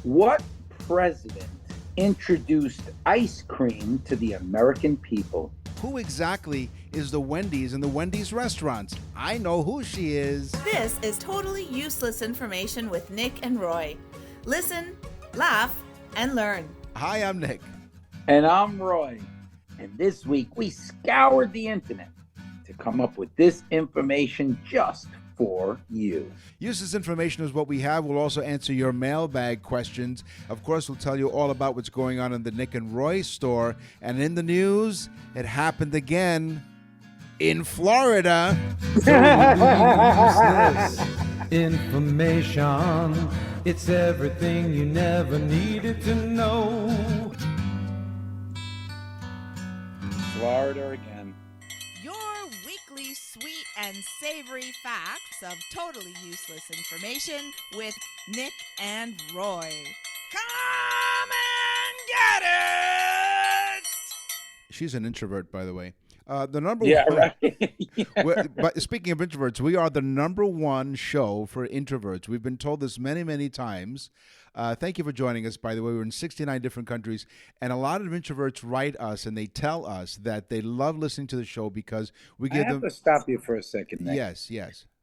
What president introduced ice cream to the American people? Who exactly is the Wendy's in the Wendy's restaurants? I know who she is. This is totally useless information with Nick and Roy. Listen, laugh, and learn. Hi, I'm Nick. And I'm Roy. And this week we scoured the internet to come up with this information just for you. Useless information is what we have. We'll also answer your mailbag questions. Of course, we'll tell you all about what's going on in the Nick and Roy store. And in the news, it happened again in Florida. Useless information. It's everything you never needed to know. Florida again. Your weekly sweet and savory facts of totally useless information with Nick and Roy. Come and get it! She's an introvert, by the way. The number Yeah, one, right. But speaking of introverts, we are the number one show for introverts. We've been told this many, many times. Thank you for joining us, by the way. We're in 69 different countries, and a lot of introverts write us, and they tell us that they love listening to the show because we I give have them... to stop you for a second, Nick. Yes.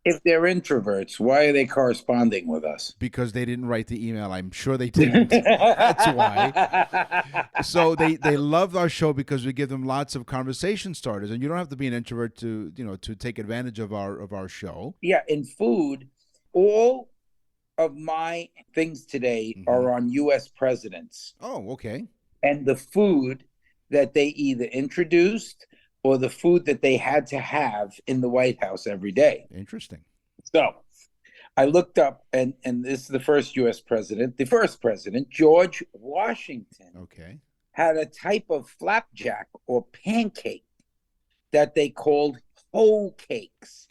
If they're introverts, why are they corresponding with us? Because they didn't write the email. I'm sure they didn't. That's why. So they love our show because we give them lots of conversation starters, and you don't have to be an introvert to take advantage of our show. Yeah, in food, all of my things today are on U.S. presidents. Oh, okay. And the food that they either introduced or the food that they had to have in the White House every day. Interesting. So I looked up, and this is the first U.S. president, George Washington, Okay. had a type of flapjack or pancake that they called hoe cakes.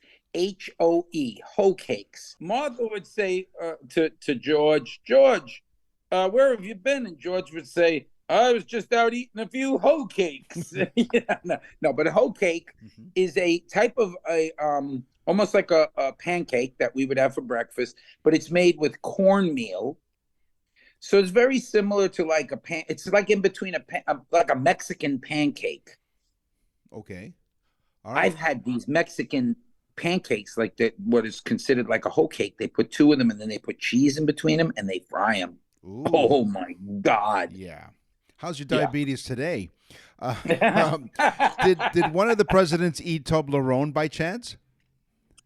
Hoe, hoe cakes. Martha would say to George, where have you been? And George would say, I was just out eating a few hoe cakes. No, but a hoe cake is a type of almost like a pancake that we would have for breakfast, but it's made with cornmeal. So it's very similar to like it's like in between like a Mexican pancake. Okay. All right. I've had these Mexican pancakes, like what is considered like a hoe cake. They put two of them and then they put cheese in between them and they fry them. Ooh. Oh my God. Yeah. How's your diabetes today? Did one of the presidents eat Toblerone by chance?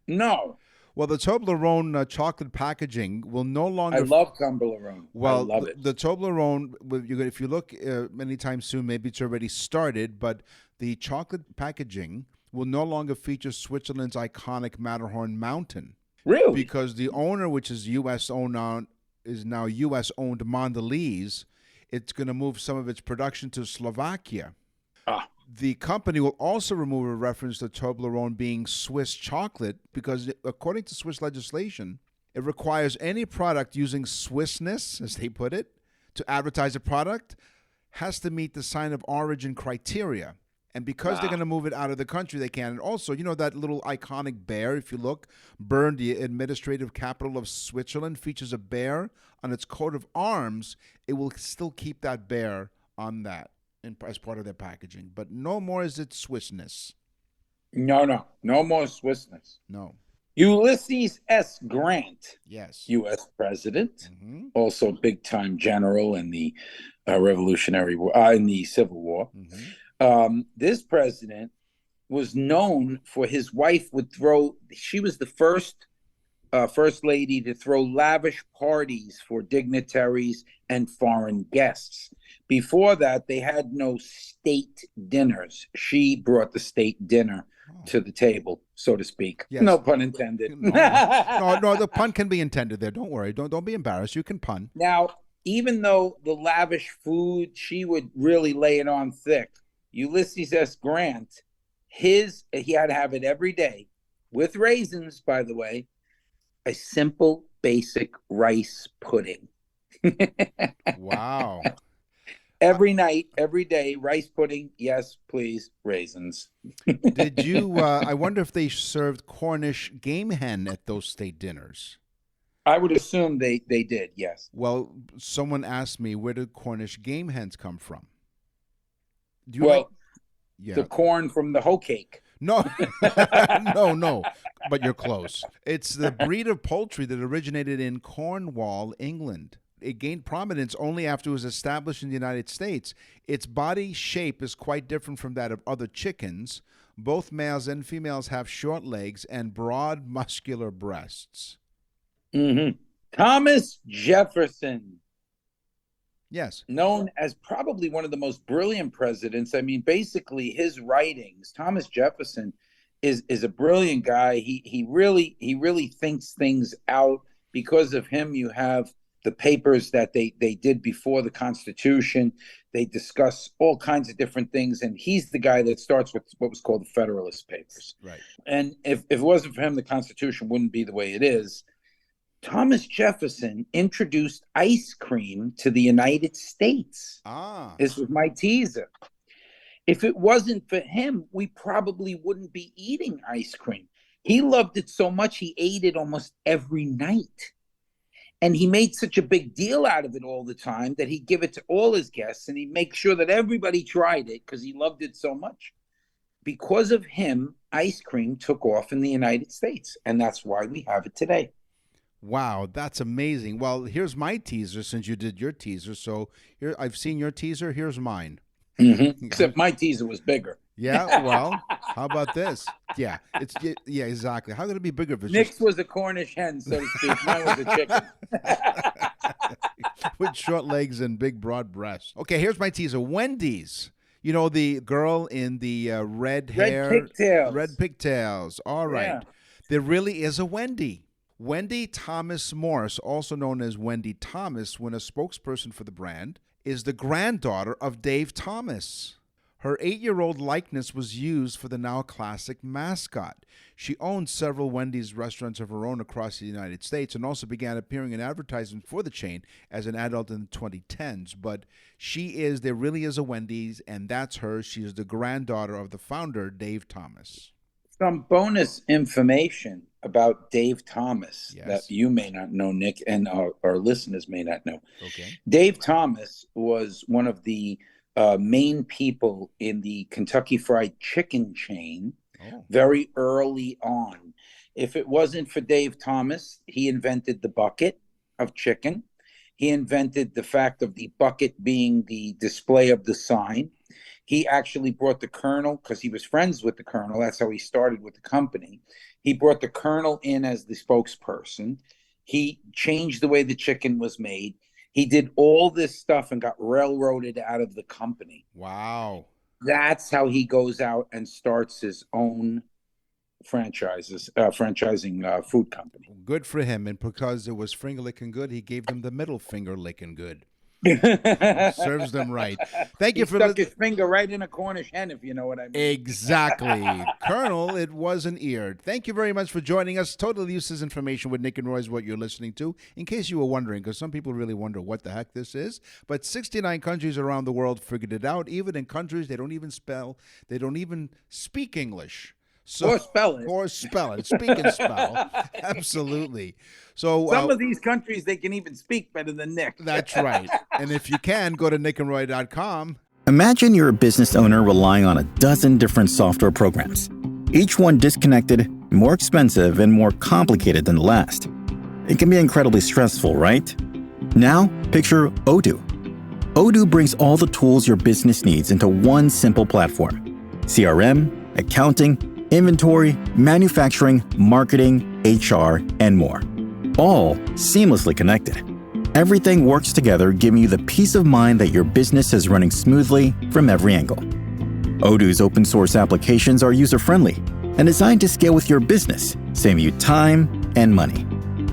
No. Well, the Toblerone chocolate packaging will no longer... I love Toblerone. Well, I love it. The Toblerone, if you look anytime soon, maybe it's already started, but the chocolate packaging will no longer feature Switzerland's iconic Matterhorn mountain. Really? Because the owner, which is U.S.-owned, is now U.S.-owned Mondelez. It's going to move some of its production to Slovakia. The company will also remove a reference to Toblerone being Swiss chocolate because, according to Swiss legislation, it requires any product using Swissness, as they put it, to advertise a product has to meet the sign of origin criteria. And because they're going to move it out of the country, they can. And also, that little iconic bear, if you look, Bern, the administrative capital of Switzerland, features a bear on its coat of arms. It will still keep that bear on that as part of their packaging. But no more is it Swissness. No more Swissness. No. Ulysses S. Grant, Yes. U.S. president, also big-time general in the Revolutionary War, in the Civil War. This president was known for his wife she was the first lady to throw lavish parties for dignitaries and foreign guests. Before that, they had no state dinners. She brought the state dinner to the table, so to speak. Yes. No pun intended. No, the pun can be intended there. Don't worry. Don't be embarrassed. You can pun. Now, even though the lavish food, she would really lay it on thick. Ulysses S. Grant, he had to have it every day, with raisins, by the way, a simple, basic rice pudding. Wow. Every night, every day, rice pudding. Yes, please, raisins. Did you? I wonder if they served Cornish game hen at those state dinners. I would assume they did, yes. Well, someone asked me, where did Cornish game hens come from? Do Well, know? Yeah. the corn from the hoe cake. No, no, but you're close. It's the breed of poultry that originated in Cornwall, England. It gained prominence only after it was established in the United States. Its body shape is quite different from that of other chickens. Both males and females have short legs and broad, muscular breasts. Mm-hmm. Thomas Jefferson. Yes. Known as probably one of the most brilliant presidents. I mean, basically his writings, Thomas Jefferson is a brilliant guy. He really thinks things out. Because of him, you have the papers that they did before the Constitution. They discuss all kinds of different things. And he's the guy that starts with what was called the Federalist Papers. Right. And if it wasn't for him, the Constitution wouldn't be the way it is. Thomas Jefferson introduced ice cream to the United States. This was my teaser. If it wasn't for him, we probably wouldn't be eating ice cream. He loved it so much, he ate it almost every night. And he made such a big deal out of it all the time that he'd give it to all his guests and he'd make sure that everybody tried it because he loved it so much. Because of him, ice cream took off in the United States. And that's why we have it today. Wow, that's amazing. Well, here's my teaser since you did your teaser. So here, I've seen your teaser. Here's mine. Mm-hmm. Except my teaser was bigger. Yeah, well, how about this? Yeah, yeah, exactly. How could it be bigger if it's Nick's was a Cornish hen, so to speak. Mine was a chicken. With short legs and big, broad breasts. Okay, here's my teaser. Wendy's. You know, the girl in the red hair. Pigtails. Red pigtails. All right. Yeah. There really is a Wendy. Wendy Thomas Morse, also known as Wendy Thomas, when a spokesperson for the brand, is the granddaughter of Dave Thomas. Her 8-year-old likeness was used for the now classic mascot. She owns several Wendy's restaurants of her own across the United States and also began appearing in advertisements for the chain as an adult in the 2010s. But there really is a Wendy's, and that's her. She is the granddaughter of the founder, Dave Thomas. Some bonus information about Dave Thomas Yes. that you may not know, Nick, and our listeners may not know. Okay. Dave Thomas was one of the main people in the Kentucky Fried Chicken chain very early on. If it wasn't for Dave Thomas, he invented the bucket of chicken. He invented the fact of the bucket being the display of the sign. He actually brought the Colonel, because he was friends with the Colonel. That's how he started with the company. He brought the Colonel in as the spokesperson. He changed the way the chicken was made. He did all this stuff and got railroaded out of the company. Wow. That's how he goes out and starts his own franchising food company. Good for him. And because it was finger licking good, he gave them the middle finger licking good. Serves them right. Thank you for stuck his finger right in a Cornish hen, if you know what I mean. Exactly. Colonel, it wasn't eared. Thank you very much for joining us. Totally useless information with Nick and Roy is what you're listening to, in case you were wondering, because some people really wonder what the heck this is. But 69 countries around the world figured it out, even in countries they don't even speak English. Or spell it. Or spell it. Speak and spell. Absolutely. So some of these countries, they can even speak better than Nick. That's right. And if you can, go to nickandroy.com. Imagine you're a business owner relying on a dozen different software programs, each one disconnected, more expensive, and more complicated than the last. It can be incredibly stressful, right? Now, picture Odoo. Odoo brings all the tools your business needs into one simple platform. CRM, accounting, inventory, manufacturing, marketing, HR, and more. All seamlessly connected. Everything works together, giving you the peace of mind that your business is running smoothly from every angle. Odoo's open source applications are user-friendly and designed to scale with your business, saving you time and money.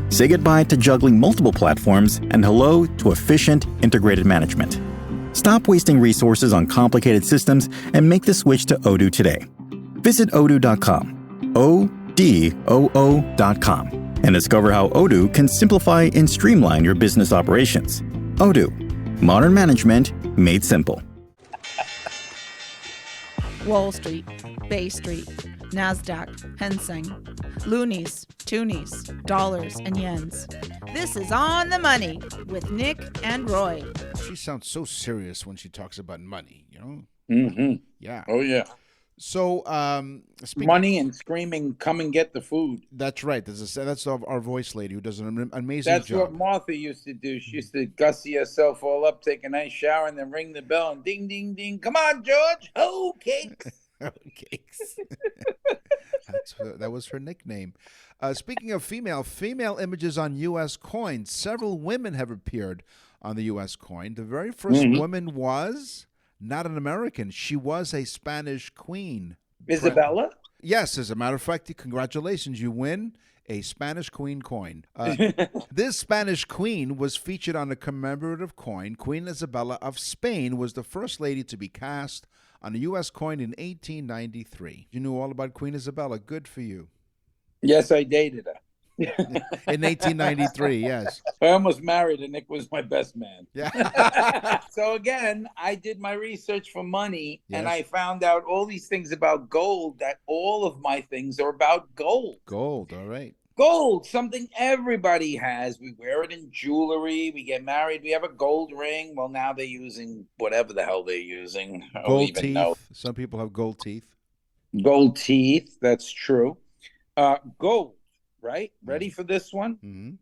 Say goodbye to juggling multiple platforms and hello to efficient, integrated management. Stop wasting resources on complicated systems and make the switch to Odoo today. Visit odoo.com, ODOO.com, and discover how Odoo can simplify and streamline your business operations. Odoo, modern management made simple. Wall Street, Bay Street, NASDAQ, Hang Seng, loonies, toonies, dollars, and yens. This is On the Money with Nick and Roy. She sounds so serious when she talks about money, you know? Mm-hmm. Yeah. Oh, yeah. So, money and screaming, come and get the food. That's right. That's our voice lady who does an amazing That's job. what Martha used to do. She used to gussy herself all up, take a nice shower, and then ring the bell and ding, ding, ding. Come on, George. Ho, cakes. Ho, cakes. That was her nickname. Speaking of female images on U.S. coins, several women have appeared on the U.S. coin. The very first woman was not an American. She was a Spanish queen. Isabella? Yes, as a matter of fact, congratulations. You win a Spanish queen coin. This Spanish queen was featured on a commemorative coin. Queen Isabella of Spain was the first lady to be cast on a U.S. coin in 1893. You knew all about Queen Isabella. Good for you. Yes, I dated her. In 1893, yes. I almost married her. Nick was my best man. Yeah. So again, I did my research for money, and Yes. I found out all these things about gold, that all of my things are about gold. Gold, all right. Gold, something everybody has. We wear it in jewelry. We get married. We have a gold ring. Well, now they're using whatever the hell they're using. I don't Gold even teeth. know. Some people have gold teeth. Gold teeth. That's true. Gold, right? Ready for this one? Mm-hmm.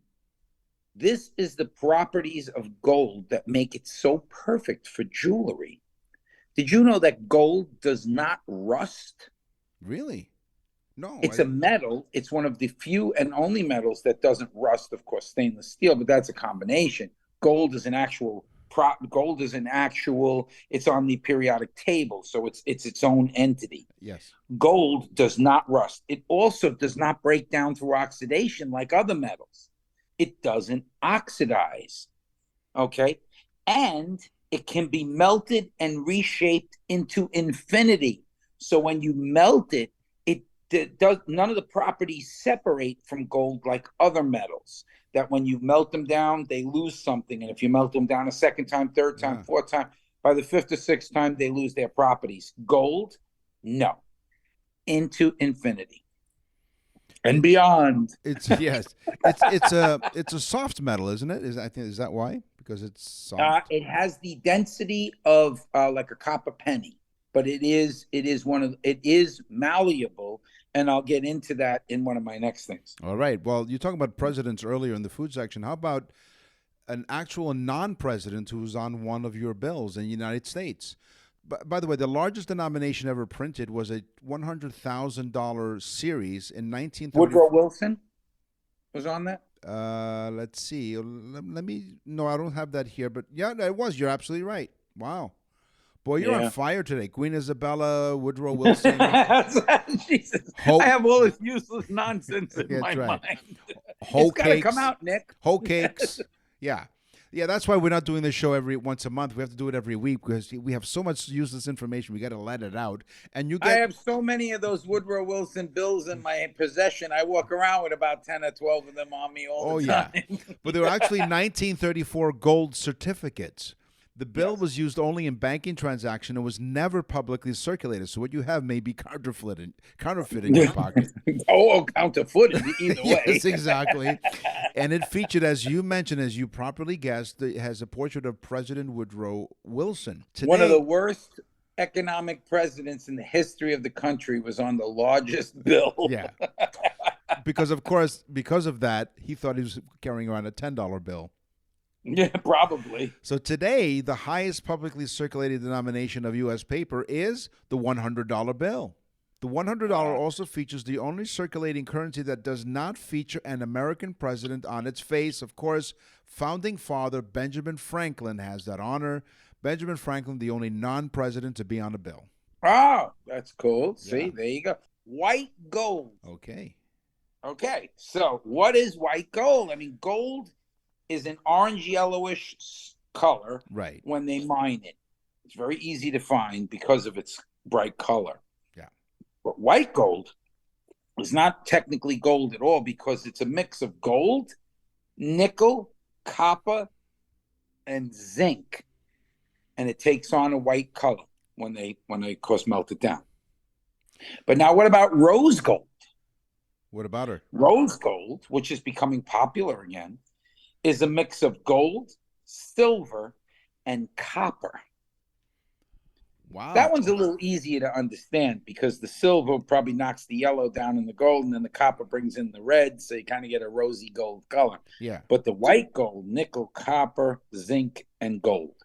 This is the properties of gold that make it so perfect for jewelry. Did you know that gold does not rust? Really? No. It's a metal. It's one of the few and only metals that doesn't rust. Of course, stainless steel, but that's a combination. Gold is an actual it's on the periodic table, so it's its own entity. Yes. Gold does not rust. It also does not break down through oxidation like other metals. It doesn't oxidize. Okay? And it can be melted and reshaped into infinity. So when you melt it, none of the properties separate from gold like other metals, that when you melt them down, they lose something. And if you melt them down a second time, third time, fourth time, by the fifth or sixth time, they lose their properties. Gold, no. Into infinity and beyond. It's a soft metal, isn't it? Is that why? Because it's soft. It has the density of like a copper penny, but it is malleable. And I'll get into that in one of my next things. All right. Well, you talking about presidents earlier in the food section. How about an actual non-president who's on one of your bills in the United States? By the way, the largest denomination ever printed was a $100,000 series in 1930. Woodrow Wilson was on that? Let's see. No, I don't have that here. But yeah, it was. You're absolutely right. Wow. Boy, you're on fire today. Queen Isabella, Woodrow Wilson. Jesus. I have all this useless nonsense in my mind. It's got to come out, Nick. Whole cakes. Yeah. Yeah, that's why we're not doing this show once a month. We have to do it every week because we have so much useless information. We got to let it out. And I have so many of those Woodrow Wilson bills in my possession. I walk around with about 10 or 12 of them on me all the time. Yeah. But they were actually 1934 gold certificates. The bill was used only in banking transaction and was never publicly circulated. So what you have may be counterfeit in your pocket. Counterfeited either way. Yes, exactly. And it featured, as you mentioned, as you properly guessed, it has a portrait of President Woodrow Wilson. Today, one of the worst economic presidents in the history of the country was on the largest bill. Yeah. Because of that, he thought he was carrying around a $10 bill. Yeah, probably. So today, the highest publicly circulated denomination of U.S. paper is the $100 bill. The $100 also features the only circulating currency that does not feature an American president on its face. Of course, founding father Benjamin Franklin has that honor. Benjamin Franklin, the only non-president to be on a bill. Oh, that's cool. See, there you go. White gold. Okay. So what is white gold? I mean, gold is an orange yellowish color when they mine it. It's very easy to find because of its bright color. Yeah. But white gold is not technically gold at all because it's a mix of gold, nickel, copper, and zinc. And it takes on a white color when they of course melt it down. But now what about rose gold? What about her? Rose gold, which is becoming popular again, is a mix of gold, silver, and copper. Wow. That one's a little easier to understand because the silver probably knocks the yellow down in the gold, and then the copper brings in the red, so you kind of get a rosy gold color. Yeah. But the white gold, nickel, copper, zinc, and gold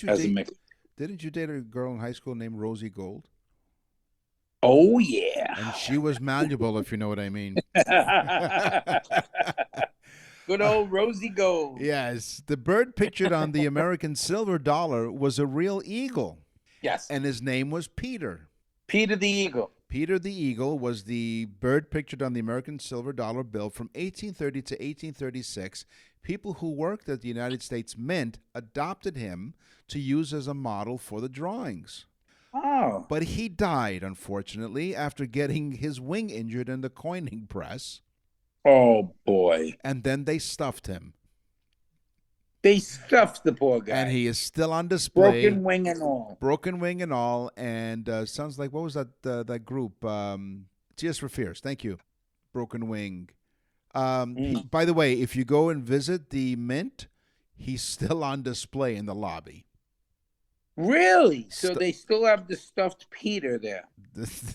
as a mix. Didn't you date a girl in high school named Rosie Gold? Oh, yeah. And she was malleable, if you know what I mean. Good old Rosie Gold. Yes. The bird pictured on the American silver dollar was a real eagle. Yes. And his name was Peter. Peter the Eagle. Peter the Eagle was the bird pictured on the American silver dollar bill from 1830 to 1836. People who worked at the United States Mint adopted him to use as a model for the drawings. Oh. But he died, unfortunately, after getting his wing injured in the coining press. Oh, boy. And then they stuffed him. They stuffed the poor guy. And he is still on display. Broken wing and all. Broken wing and all. And sounds like, what was that group? Tears for Fears. Thank you. Broken Wing. By the way, if you go and visit the Mint, he's still on display in the lobby. Really? So they still have the stuffed Peter there.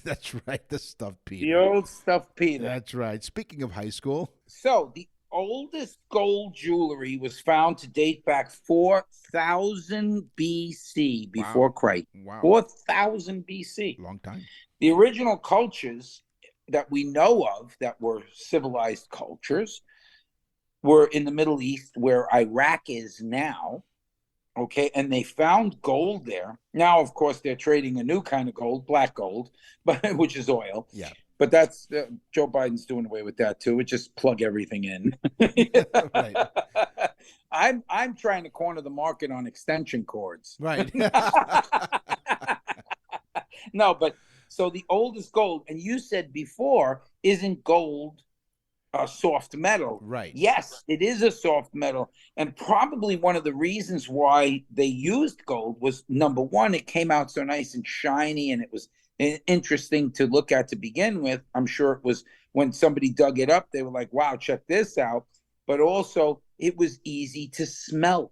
That's right, the stuffed Peter. The old stuffed Peter. That's right. Speaking of high school. So the oldest gold jewelry was found to date back 4,000 BC before Christ. Wow. 4,000 BC. Long time. The original cultures that we know of that were civilized cultures were in the Middle East, where Iraq is now. Okay, and they found gold there. Now, of course, they're trading a new kind of gold, black gold, but which is oil. Yeah. But that's Joe Biden's doing away with that too. It just plug everything in. Right. I'm trying to corner the market on extension cords. Right. No, but so the oldest gold, and you said before, isn't gold a soft metal? Right. Yes, it is a soft metal. And probably one of the reasons why they used gold was, number one, it came out so nice and shiny, and it was interesting to look at to begin with. I'm sure it was when somebody dug it up, they were like, wow, check this out. But also, it was easy to smelt.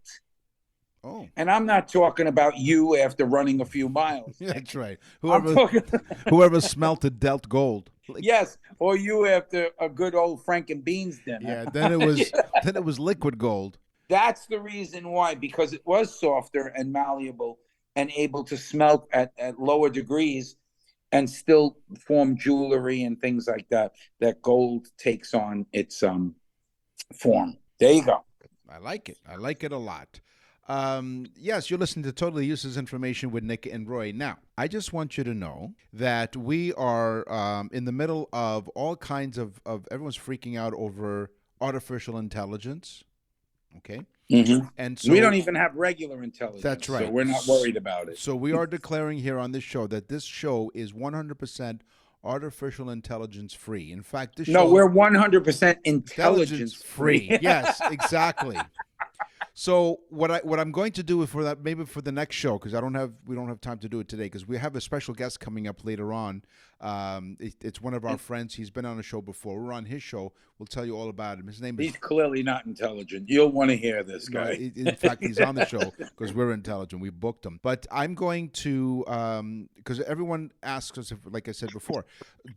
Oh. And I'm not talking about you after running a few miles. That's right. Whoever smelted dealt gold. Yes, or you after a good old Frank and Beans dinner. Yeah, then it was liquid gold. That's the reason why, because it was softer and malleable and able to smelt at lower degrees and still form jewelry and things like that gold takes on its form. There you go. I like it. I like it a lot. Yes, you're listening to Totally Useless Information with Nick and Roy. Now, I just want you to know that we are in the middle of all kinds of everyone's freaking out over artificial intelligence. Okay. Mm-hmm. And so we don't even have regular intelligence. That's right. So we're not worried about it. So we are declaring here on this show that this show is 100% artificial intelligence free. In fact, this show... No, we're 100% intelligence free. Yes, exactly. So what I'm going to do for that, maybe for the next show, because we don't have time to do it today, because we have a special guest coming up later on. It's one of our friends. He's been on a show before. We're on his show. We'll tell you all about him. His name is... He's clearly not intelligent. You'll want to hear this guy. No, in fact, he's on the show because we're intelligent. We booked him. But I'm going to, because everyone asks us, like I said before,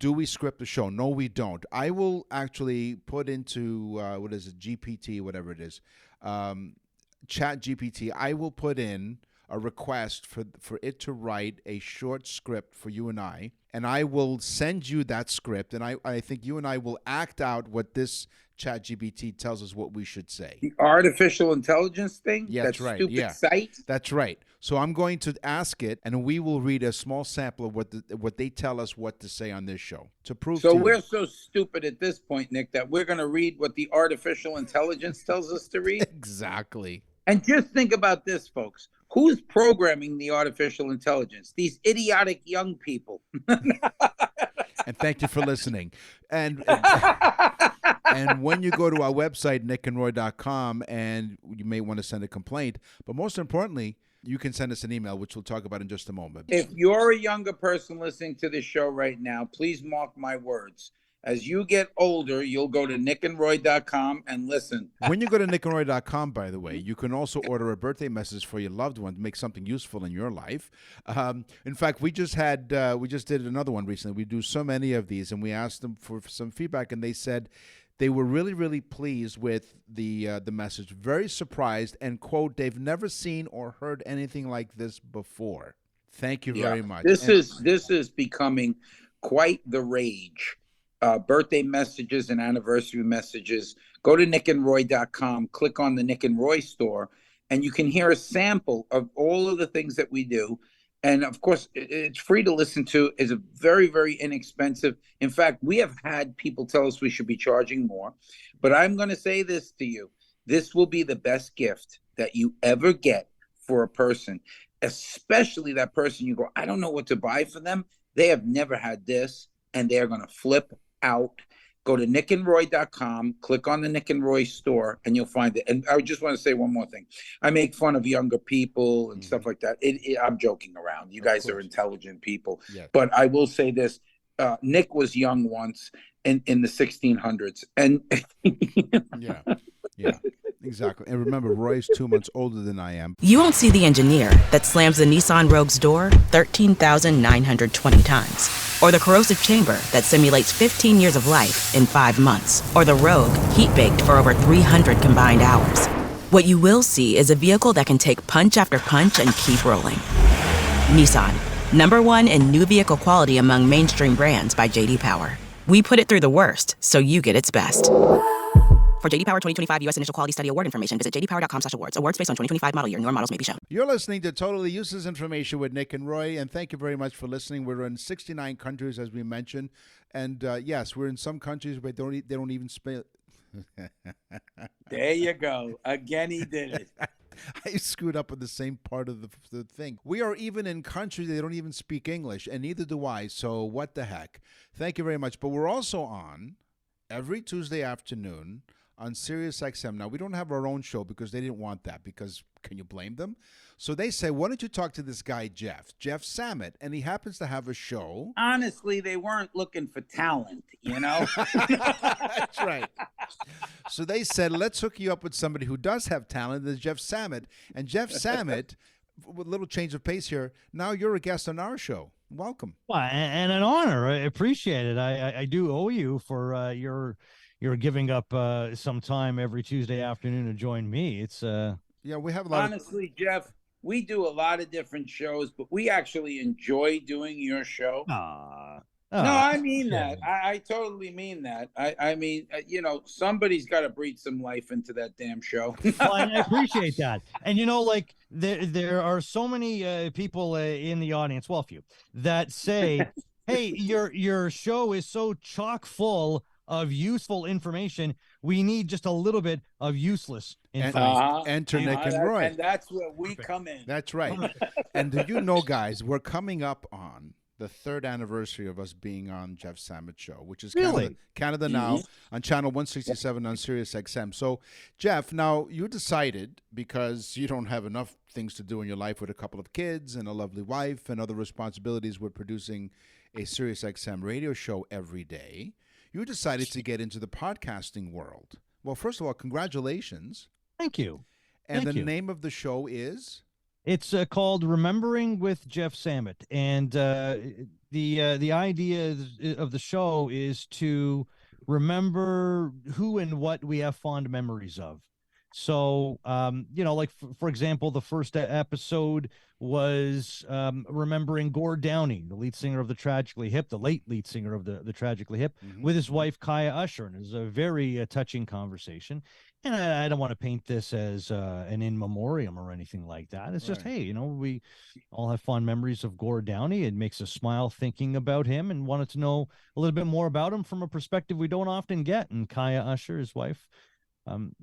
do we script the show? No, we don't. I will actually put into, what is it, GPT, whatever it is, Chat GPT, I will put in a request for it to write a short script for you and I will send you that script, and I think you and I will act out what this Chat GPT tells us what we should say. The artificial intelligence thing? Yeah, that's right. Stupid site? That's right. So I'm going to ask it, and we will read a small sample of what they tell us what to say on this show to prove. So to we're you. so stupid at this point, Nick, that we're going to read what the artificial intelligence tells us to read? Exactly. And just think about this, folks. Who's programming the artificial intelligence? These idiotic young people. And thank you for listening. And when you go to our website, nickandroy.com, and you may want to send a complaint, but most importantly, you can send us an email, which we'll talk about in just a moment. If you're a younger person listening to this show right now, please mark my words. As you get older, you'll go to nickandroy.com and listen. When you go to nickandroy.com, by the way, you can also order a birthday message for your loved one to make something useful in your life. In fact, we just did another one recently. We do so many of these, and we asked them for some feedback, and they said they were really, really pleased with the message, very surprised, and quote, they've never seen or heard anything like this before. Thank you very much. This is becoming quite the rage. Birthday messages and anniversary messages. Go to nickandroy.com, click on the Nick and Roy store, and you can hear a sample of all of the things that we do. And of course, it's free to listen to. It's a very, very inexpensive. In fact, we have had people tell us we should be charging more. But I'm going to say this to you. This will be the best gift that you ever get for a person, especially that person you go, I don't know what to buy for them. They have never had this, and they're going to flip out. Go to nickandroy.com, click on the Nick and Roy store, and you'll find it. And I just want to say one more thing. I make fun of younger people and stuff like that. I'm joking around. You guys are intelligent people. Yeah. But I will say this. Nick was young once in the 1600s. And yeah, exactly. And remember, Roy's 2 months older than I am. You won't see the engineer that slams the Nissan Rogue's door 13,920 times. Or the corrosive chamber that simulates 15 years of life in 5 months. Or the Rogue heat-baked for over 300 combined hours. What you will see is a vehicle that can take punch after punch and keep rolling. Nissan, #1 in new vehicle quality among mainstream brands by J.D. Power. We put it through the worst, so you get its best. For J.D. Power 2025 U.S. Initial Quality Study Award information, visit jdpower.com/awards. Awards based on 2025 model year. Newer models may be shown. You're listening to Totally Useless Information with Nick and Roy, and thank you very much for listening. We're in 69 countries, as we mentioned, and yes, we're in some countries where they don't even spell. There you go. Again, he did it. I screwed up on the same part of the thing. We are even in countries that don't even speak English, and neither do I, so what the heck. Thank you very much. But we're also on every Tuesday afternoon on Sirius XM. Now, we don't have our own show because they didn't want that, because can you blame them? So they say, why don't you talk to this guy, Jeff Samet, and he happens to have a show. Honestly, they weren't looking for talent, you know? That's right. So they said, let's hook you up with somebody who does have talent. There's Jeff Samet. And Jeff Samet, with a little change of pace here, now you're a guest on our show. Welcome. Well, and an honor. I appreciate it. I do owe you for you're giving up some time every Tuesday afternoon to join me. It's yeah, we have a lot. Honestly, Jeff, we do a lot of different shows, but we actually enjoy doing your show. No, I mean that. I totally mean that. I mean, you know, somebody's got to breathe some life into that damn show. Well, and I appreciate that. And, you know, like there are so many people in the audience, well, a few, that say, hey, your show is so chock full of useful information. We need just a little bit of useless information. Enter Nick and Roy. And that's where we come in. That's right. And do you know, guys, we're coming up on the 3rd anniversary of us being on Jeff Samet's show, which is Canada Now on channel 167 on Sirius XM. So, Jeff, now you decided, because you don't have enough things to do in your life with a couple of kids and a lovely wife and other responsibilities with producing a Sirius XM radio show every day, you decided to get into the podcasting world. Well, first of all, congratulations. Thank you. And the name of the show is? It's called Remembering with Jeff Samet, and the idea of the show is to remember who and what we have fond memories of. So, you know, like for example, the first episode was remembering Gord Downie, the lead singer of the Tragically Hip, the late lead singer of the Tragically Hip, with his wife Kaya Usher, and it was a very touching conversation. And I don't want to paint this as an in memoriam or anything like that. It's just, hey, you know, we all have fond memories of Gord Downie. It makes us smile thinking about him, and wanted to know a little bit more about him from a perspective we don't often get. And Kaya Usher, his wife,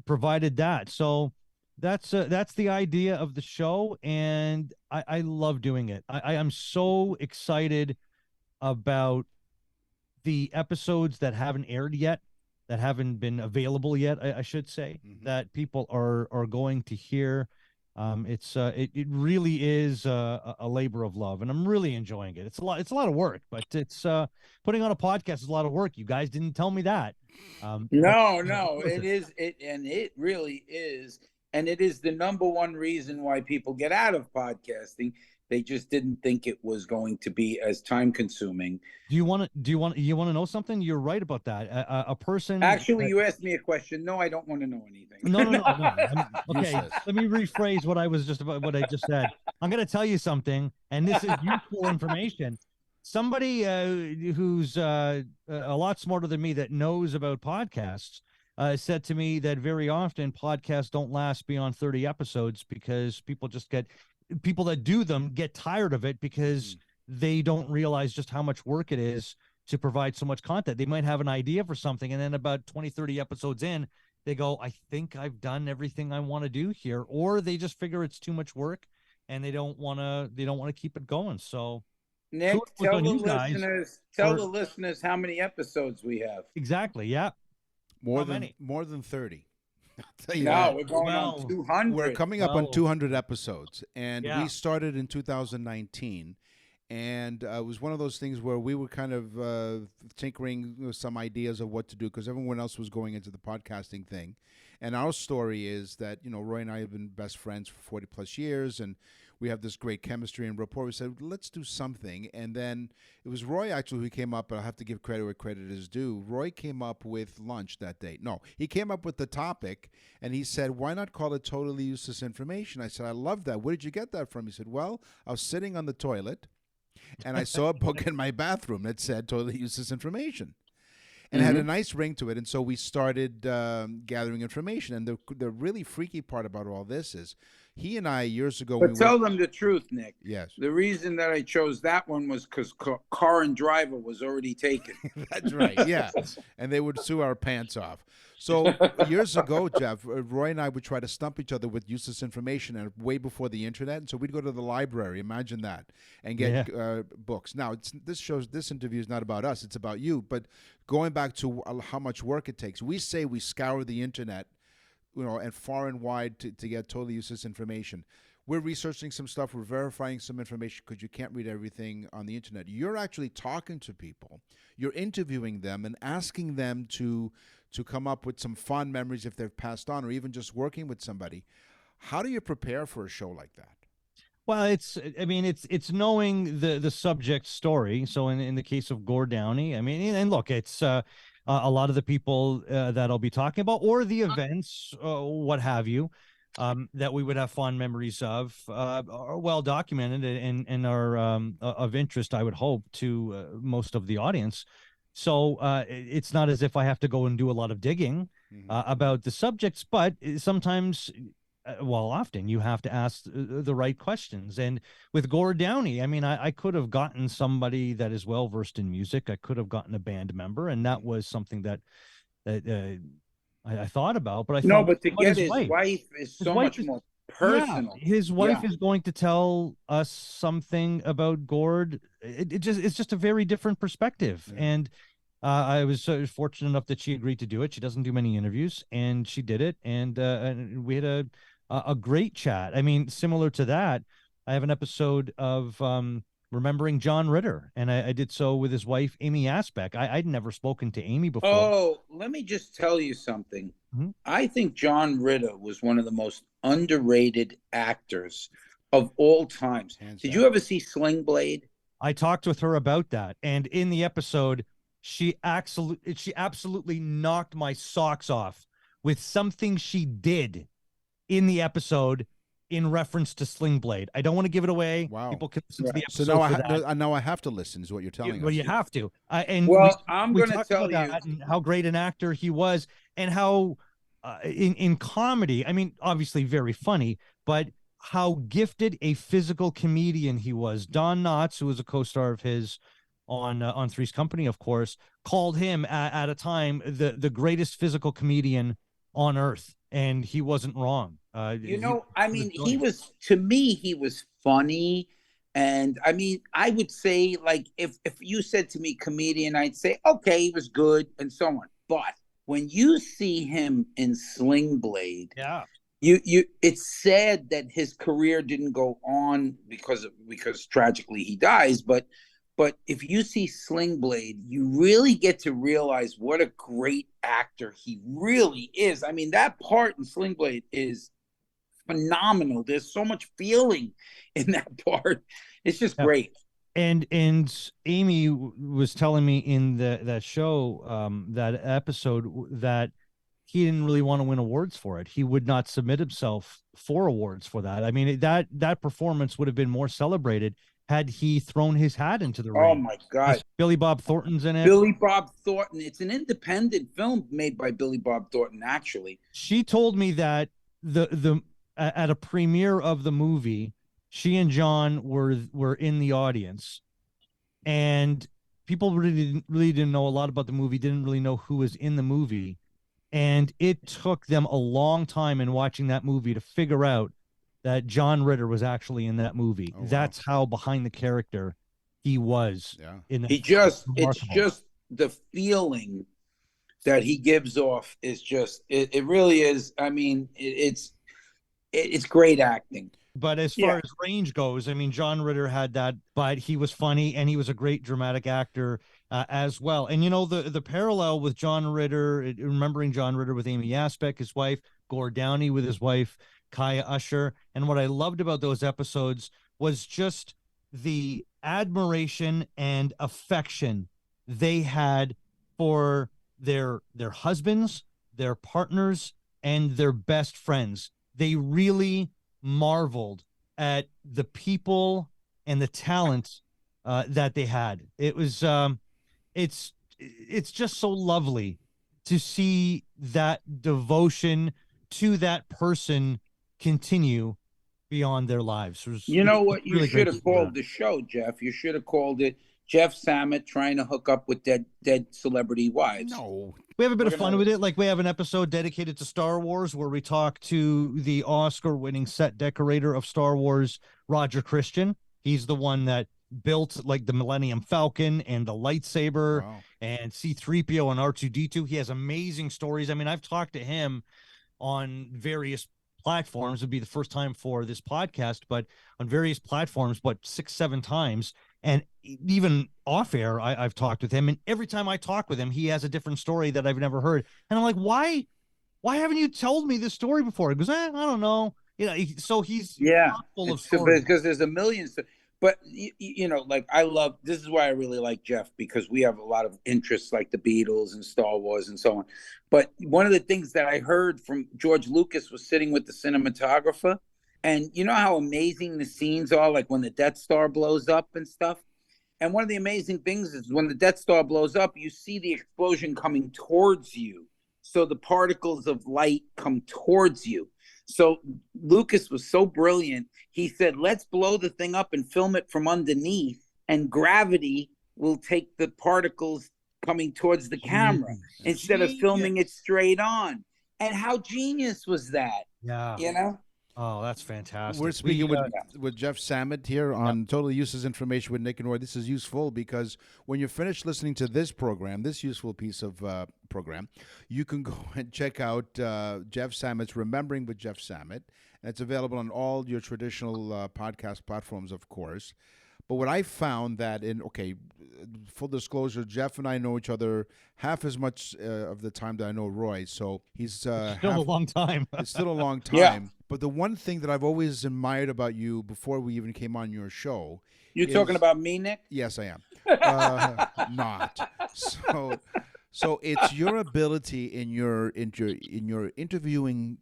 provided that. So that's the idea of the show, and I love doing it. I am so excited about the episodes that haven't aired yet, that haven't been available yet, I should say, that people are going to hear. It really is a labor of love, and I'm really enjoying it. It's a lot of work, but it's putting on a podcast is a lot of work. You guys didn't tell me that. No, it really is, and it is the number one reason why people get out of podcasting. They just didn't think it was going to be as time consuming. You want to know something? You're right about that. A person. Actually, you asked me a question. No, I don't want to know anything. No. Okay, let me rephrase what I just said. I'm going to tell you something, and this is useful information. Somebody who's a lot smarter than me that knows about podcasts said to me that very often podcasts don't last beyond 30 episodes because people that do them get tired of it because they don't realize just how much work it is to provide so much content. They might have an idea for something, and then about 20, 30 episodes in, they go, I think I've done everything I want to do here. Or they just figure it's too much work and they don't want to keep it going. So Nick, tell the listeners how many episodes we have. Exactly. Yeah. More than 30. We're going on 200. We're coming up on 200 episodes, and we started in 2019. And it was one of those things where we were kind of tinkering with some ideas of what to do because everyone else was going into the podcasting thing. And our story is that, Roy and I have been best friends for 40 plus years, and we have this great chemistry and rapport. We said, let's do something. And then it was Roy actually who came up, and I'll have to give credit where credit is due. Roy came up with lunch that day. No, he came up with the topic, and he said, why not call it Totally Useless Information? I said, I love that. Where did you get that from? He said, well, I was sitting on the toilet, and I saw a book in my bathroom that said Totally Useless Information. And it had a nice ring to it. And so we started gathering information. And the really freaky part about all this is he and I years ago. But tell them the truth, Nick. Yes. The reason that I chose that one was because Car and Driver was already taken. That's right. Yeah. And they would sue our pants off. So years ago, Jeff, Roy and I would try to stump each other with useless information, and way before the internet. And so we'd go to the library, imagine that, and get books. Now, this interview is not about us; it's about you. But going back to how much work it takes, we say we scour the internet, and far and wide to get totally useless information. We're researching some stuff. We're verifying some information because you can't read everything on the internet. You're actually talking to people. You're interviewing them and asking them to come up with some fond memories if they've passed on, or even just working with somebody. How do you prepare for a show like that? Well, it's knowing the subject story. So in the case of Gord Downie, and look, it's a lot of the people that I'll be talking about, or the events, what have you, that we would have fond memories of, are well documented and are of interest, I would hope, to most of the audience. So it's not as if I have to go and do a lot of digging about the subjects, but sometimes, often you have to ask the right questions. And with Gord Downie, I could have gotten somebody that is well versed in music. I could have gotten a band member, and that was something that I thought about. But but to get his wife is so much more personal. Yeah, his wife is going to tell us something about Gord. It's just a very different perspective. And I was fortunate enough that she agreed to do it. She doesn't do many interviews, and she did it. And we had a great chat. Similar to that, I have an episode of remembering John Ritter, and I did so with his wife, Amy Asbeck. I'd never spoken to Amy before. Oh, let me just tell you something. I think John Ritter was one of the most underrated actors of all times. Did you ever see Sling Blade? I talked with her about that, and in the episode, she absolutely knocked my socks off with something she did in the episode in reference to Sling Blade. I don't want to give it away. Wow. People can listen to the episode. So now I have to listen, is what you're telling us. Well, you have to. I'm going to tell you and how great an actor he was, and how in comedy, obviously very funny, but how gifted a physical comedian he was. Don Knotts, who was a co-star of his on Three's Company, of course, called him at a time the greatest physical comedian on earth, and he wasn't wrong. He was, to me, he was funny. And I would say, like, if you said to me comedian, I'd say, okay, he was good and so on. But when you see him in Sling Blade, it's sad that his career didn't go on because tragically he dies, but if you see Sling Blade, you really get to realize what a great actor he really is. I mean, that part in Sling Blade is phenomenal. There's so much feeling in that part. It's just great. And Amy was telling me in that show, that episode, that he didn't really want to win awards for it. He would not submit himself for awards for that. I mean, that performance would have been more celebrated had he thrown his hat into the ring. Oh my God. Billy Bob Thornton's in it. Billy Bob Thornton. It's an independent film made by Billy Bob Thornton, actually. She told me that at a premiere of the movie, she and John were in the audience, and people really didn't know a lot about the movie, didn't really know who was in the movie. And it took them a long time in watching that movie to figure out that John Ritter was actually in that movie. Oh, wow. That's how behind the character he was. Yeah. It's just the feeling that he gives off is just, it really is. I mean, it's great acting. But as far as range goes, I mean, John Ritter had that, but he was funny and he was a great dramatic actor as well. And, you know, the parallel with John Ritter, remembering John Ritter with Amy Aspect, his wife, Gord Downie with his wife, Kaya Usher. And what I loved about those episodes was just the admiration and affection they had for their husbands, their partners, and their best friends. They really marveled at the people and the talent that they had. It was it's just so lovely to see that devotion to that person continue beyond their lives. You know what you should have called the show, Jeff? You should have called it Jeff Samet trying to hook up with dead celebrity wives. No. We have a bit of fun with it. Like, we have an episode dedicated to Star Wars where we talk to the Oscar-winning set decorator of Star Wars, Roger Christian. He's the one that built like the Millennium Falcon and the lightsaber. Wow. And C-3PO and R2-D2. He has amazing stories. I mean, I've talked to him on various platforms. It'd be the first time for this podcast, but on various platforms, 6-7 times. And even off air, I've talked with him, and every time I talk with him, he has a different story that I've never heard. And I'm like, why haven't you told me this story before? He goes, I don't know. You know, so he's full of stories. Because there's a million. But you know, like, this is why I really like Jeff, because we have a lot of interests like the Beatles and Star Wars and so on. But one of the things that I heard from George Lucas was sitting with the cinematographer. And you know how amazing the scenes are, like when the Death Star blows up and stuff? And one of the amazing things is when the Death Star blows up, you see the explosion coming towards you. So the particles of light come towards you. So Lucas was so brilliant. He said, let's blow the thing up and film it from underneath, and gravity will take the particles coming towards the camera instead of filming it straight on. And how genius was that? Yeah. You know? Oh, that's fantastic. We're speaking with Jeff Samet here on Total Useless Information with Nick and Roy. This is useful because when you're finished listening to this program, this useful piece of program, you can go and check out Jeff Samet's Remembering with Jeff Samet. And it's available on all your traditional podcast platforms, of course. But what I found that full disclosure, Jeff and I know each other half as much of the time that I know Roy. So he's still a long time. It's still a long time. Yeah. But the one thing that I've always admired about you before we even came on your show. You're talking about me, Nick? Yes, I am. Not. So it's your ability in your interviewing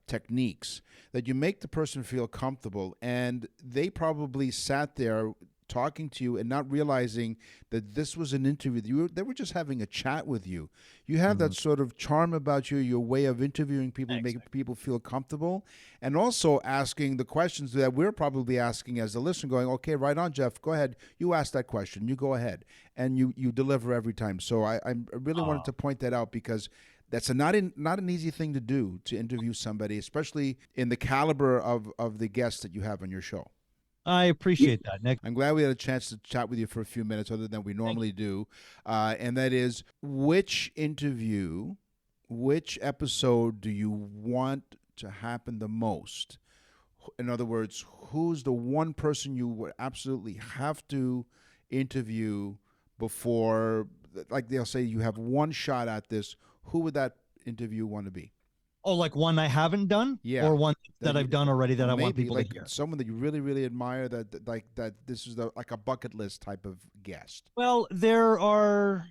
techniques that you make the person feel comfortable, and they probably sat there talking to you and not realizing that this was an interview. They were just having a chat with you. You have that sort of charm about you, your way of interviewing people, making people feel comfortable, and also asking the questions that we're probably asking as a listener, going, okay, right on, Jeff, go ahead. You ask that question. You go ahead. And you deliver every time. So I really wanted to point that out because that's not an easy thing to do, to interview somebody, especially in the caliber of the guests that you have on your show. I appreciate that, Nick. I'm glad we had a chance to chat with you for a few minutes other than we normally do. And that is, which episode do you want to happen the most? In other words, who's the one person you would absolutely have to interview before, like they'll say, you have one shot at this? Who would that interview want to be? Oh, like one I haven't done? Yeah. Or one that I've done already that I want Maybe people like to hear? someone that you really, really admire, that this is like a bucket list type of guest. Well, there are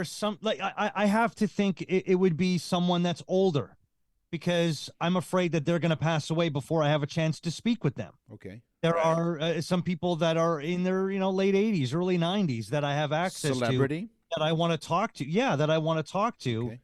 some, like I have to think it would be someone that's older, because I'm afraid that they're going to pass away before I have a chance to speak with them. Okay. There are some people that are in their late 80s, early 90s that I have access Celebrity? to, that I want to talk to. Yeah, that I want to talk to. Okay.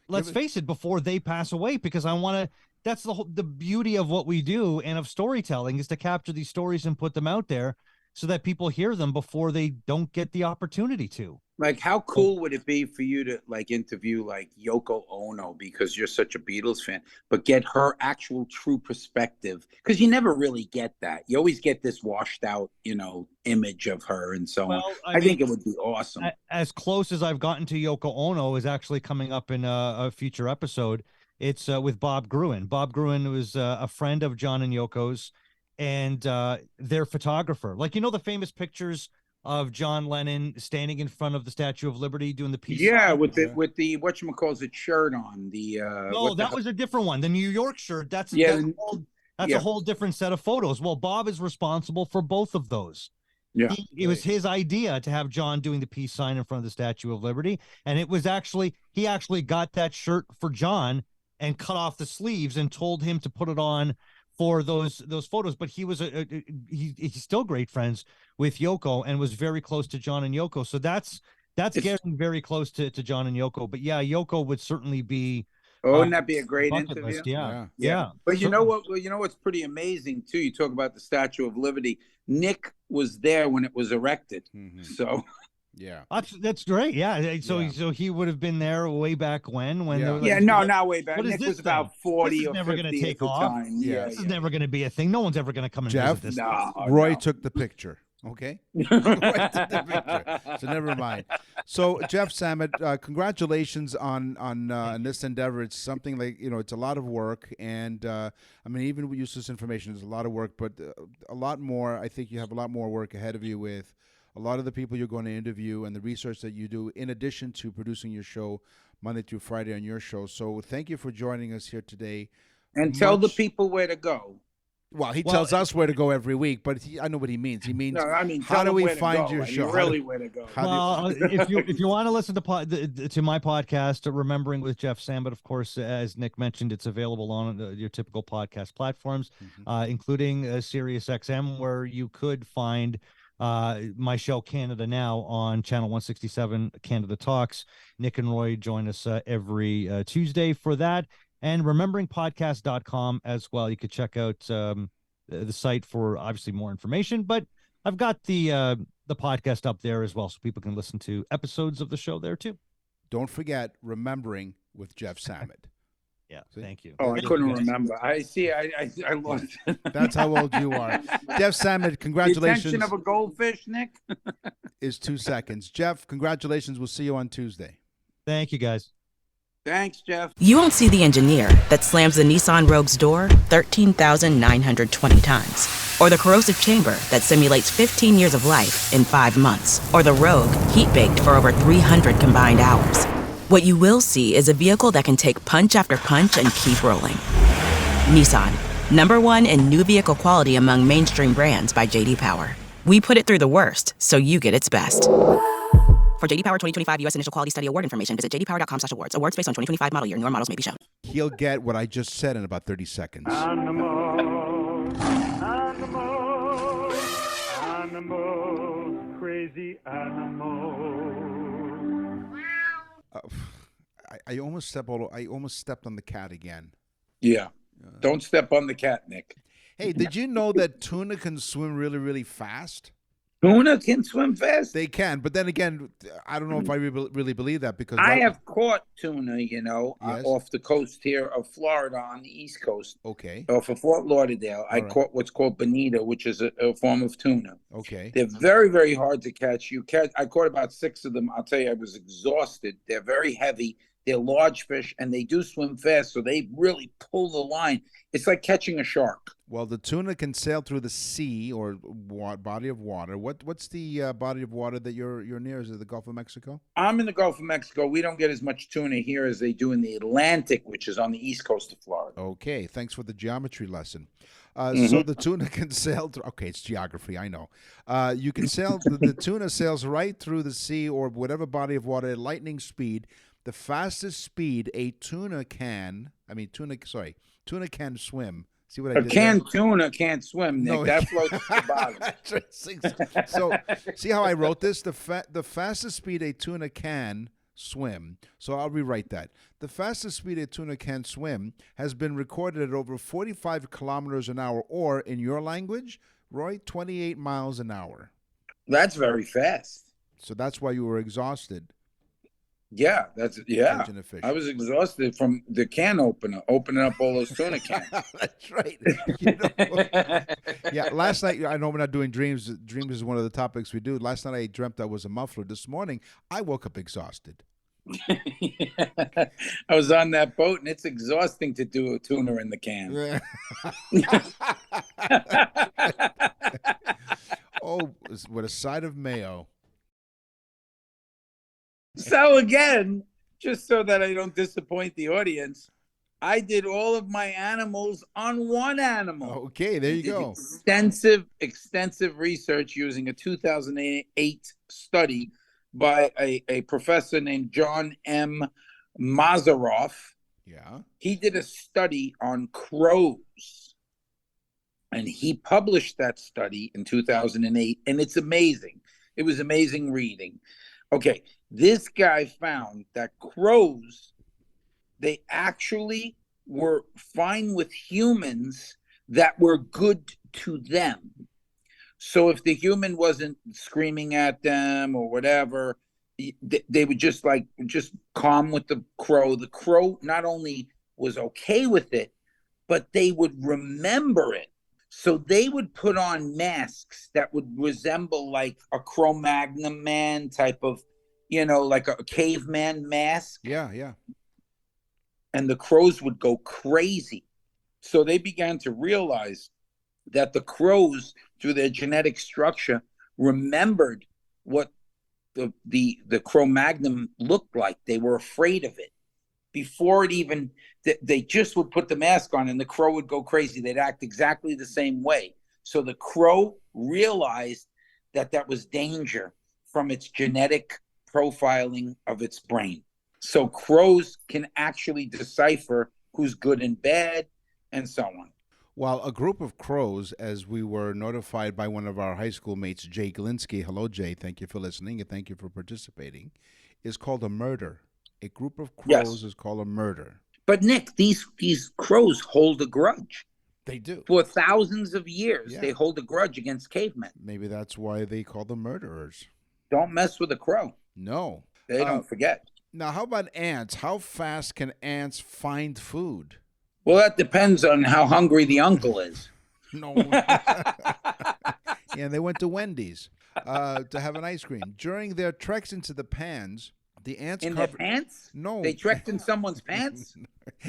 Let's face it, before they pass away, because I want to. That's the beauty of what we do and of storytelling, is to capture these stories and put them out there so that people hear them before they don't get the opportunity to. Like, how cool would it be for you to like interview like Yoko Ono, because you're such a Beatles fan, but get her actual true perspective? Because you never really get that. You always get this washed out, image of her and so on. I think it would be awesome. As close as I've gotten to Yoko Ono is actually coming up in a future episode. It's with Bob Gruen. Bob Gruen was a friend of John and Yoko's, and their photographer. Like, the famous pictures of John Lennon standing in front of the Statue of Liberty doing the peace sign? with the whatchamacallit shirt on. No, that was a different one. The New York shirt. That's a whole different set of photos. Well, Bob is responsible for both of those. Yeah, it was his idea to have John doing the peace sign in front of the Statue of Liberty, and it was he actually got that shirt for John and cut off the sleeves and told him to put it on for those photos. But he was he's still great friends with Yoko and was very close to John and Yoko. So that's getting very close to John and Yoko. But yeah, Yoko would certainly be. Oh, wouldn't that be a great interview? List, yeah. But you know what? You know what's pretty amazing too. You talk about the Statue of Liberty. Nick was there when it was erected. Mm-hmm. So. Yeah, that's great. Yeah, so he would have been there way back when. Not way back. Nick was about 40 or 50 never going to take off. This is never going to be a thing. No one's ever going to come and visit this. Roy took the picture. Okay, Roy took the picture. So never mind. So Jeff Samet, congratulations on this endeavor. It's something like it's a lot of work, and even with useless information, it's a lot of work, but a lot more. I think you have a lot more work ahead of you with a lot of the people you're going to interview and the research that you do, in addition to producing your show Monday through Friday on your show. So thank you for joining us here today. And tell the people where to go. Well, he tells us where to go every week, but I know what he means. He means, how do we find your show? Really, where to go? If you want to listen to my podcast, Remembering with Jeff Samet, of course, as Nick mentioned, it's available on your typical podcast platforms, including SiriusXM, where you could find my show Canada Now on channel 167, Canada Talks. Nick and Roy join us every Tuesday for that, and rememberingpodcast.com as well. You could check out the site for obviously more information, but I've got the podcast up there as well, so people can listen to episodes of the show there too. Don't forget Remembering with Jeff Samet. Yeah, thank you. Oh, I couldn't remember. I see. I lost. That's how old you are. Jeff Samet, congratulations. The attention of a goldfish, Nick, is 2 seconds. Jeff, congratulations. We'll see you on Tuesday. Thank you, guys. Thanks, Jeff. You won't see the engineer that slams the Nissan Rogue's door 13,920 times. Or the corrosive chamber that simulates 15 years of life in 5 months. Or the Rogue heat-baked for over 300 combined hours. What you will see is a vehicle that can take punch after punch and keep rolling. Nissan, #1 in new vehicle quality among mainstream brands by J.D. Power. We put it through the worst, so you get its best. For J.D. Power 2025 U.S. Initial Quality Study Award information, visit jdpower.com/awards. Awards based on 2025 model year. Newer models may be shown. He'll get what I just said in about 30 seconds. Animals, crazy animals. I almost stepped on the cat again. Yeah. Don't step on the cat, Nick. Hey, did you know that tuna can swim really, really fast? Tuna can swim fast? They can, but then again, I don't know if I really believe that, because I have caught tuna, Yes. Off the coast here of Florida on the East Coast. Okay. Off of Fort Lauderdale. I caught what's called bonita, which is a form of tuna. Okay. They're very, very hard to catch. I caught about 6 of them. I'll tell you, I was exhausted. They're very heavy. They're large fish, and they do swim fast, so they really pull the line. It's like catching a shark. Well, the tuna can sail through the sea or body of water. What's the body of water that you're near? Is it the Gulf of Mexico? I'm in the Gulf of Mexico. We don't get as much tuna here as they do in the Atlantic, which is on the east coast of Florida. Okay, thanks for the geometry lesson. Mm-hmm. So the tuna can sail through. Okay, it's geography, I know. You can sail. The tuna sails right through the sea or whatever body of water at lightning speed. The fastest speed a tuna can swim. See what I did? Canned tuna can't swim, Nick. No, That floats to the bottom. So, see how I wrote this? The fastest speed a tuna can swim. So I'll rewrite that. The fastest speed a tuna can swim has been recorded at over 45 kilometers an hour, or in your language, Roy, 28 miles an hour. That's very fast. So that's why you were exhausted. Yeah, Catching a fish. I was exhausted from the can opening up all those tuna cans. That's right. You know, yeah, last night, I know we're not doing dreams. Dreams is one of the topics we do. Last night I dreamt I was a muffler. This morning, I woke up exhausted. I was on that boat, and it's exhausting to do a tuna in the can. Oh, with a side of mayo. So again, just so that I don't disappoint the audience, I did all of my animals on one animal. Okay, there you go. Extensive research using a 2008 study by a professor named John M. Mazaroff. Yeah. He did a study on crows, and he published that study in 2008, and it's amazing. It was amazing reading. Okay, this guy found that crows, they actually were fine with humans that were good to them. So if the human wasn't screaming at them or whatever, they would just calm with the crow. The crow not only was okay with it, but they would remember it. So they would put on masks that would resemble like a Cro-Magnon man type of, like a caveman mask. Yeah. And the crows would go crazy. So they began to realize that the crows, through their genetic structure, remembered what the Cro-Magnon looked like. They were afraid of it. Before it even, they just would put the mask on and the crow would go crazy. They'd act exactly the same way. So the crow realized that was danger from its genetic profiling of its brain. So crows can actually decipher who's good and bad and so on. Well, a group of crows, as we were notified by one of our high school mates, Jay Glinsky, hello, Jay, thank you for listening and thank you for participating, is called a murder. A group of crows is called a murder. But Nick, these crows hold a grudge. They do. For thousands of years, Yeah. They hold a grudge against cavemen. Maybe that's why they call them murderers. Don't mess with a crow. No. They don't forget. Now, how about ants? How fast can ants find food? Well, that depends on how hungry the uncle is. No. Yeah, they went to Wendy's to have an ice cream. During their treks into the pans, the ants In their pants? No. They trekked in someone's pants?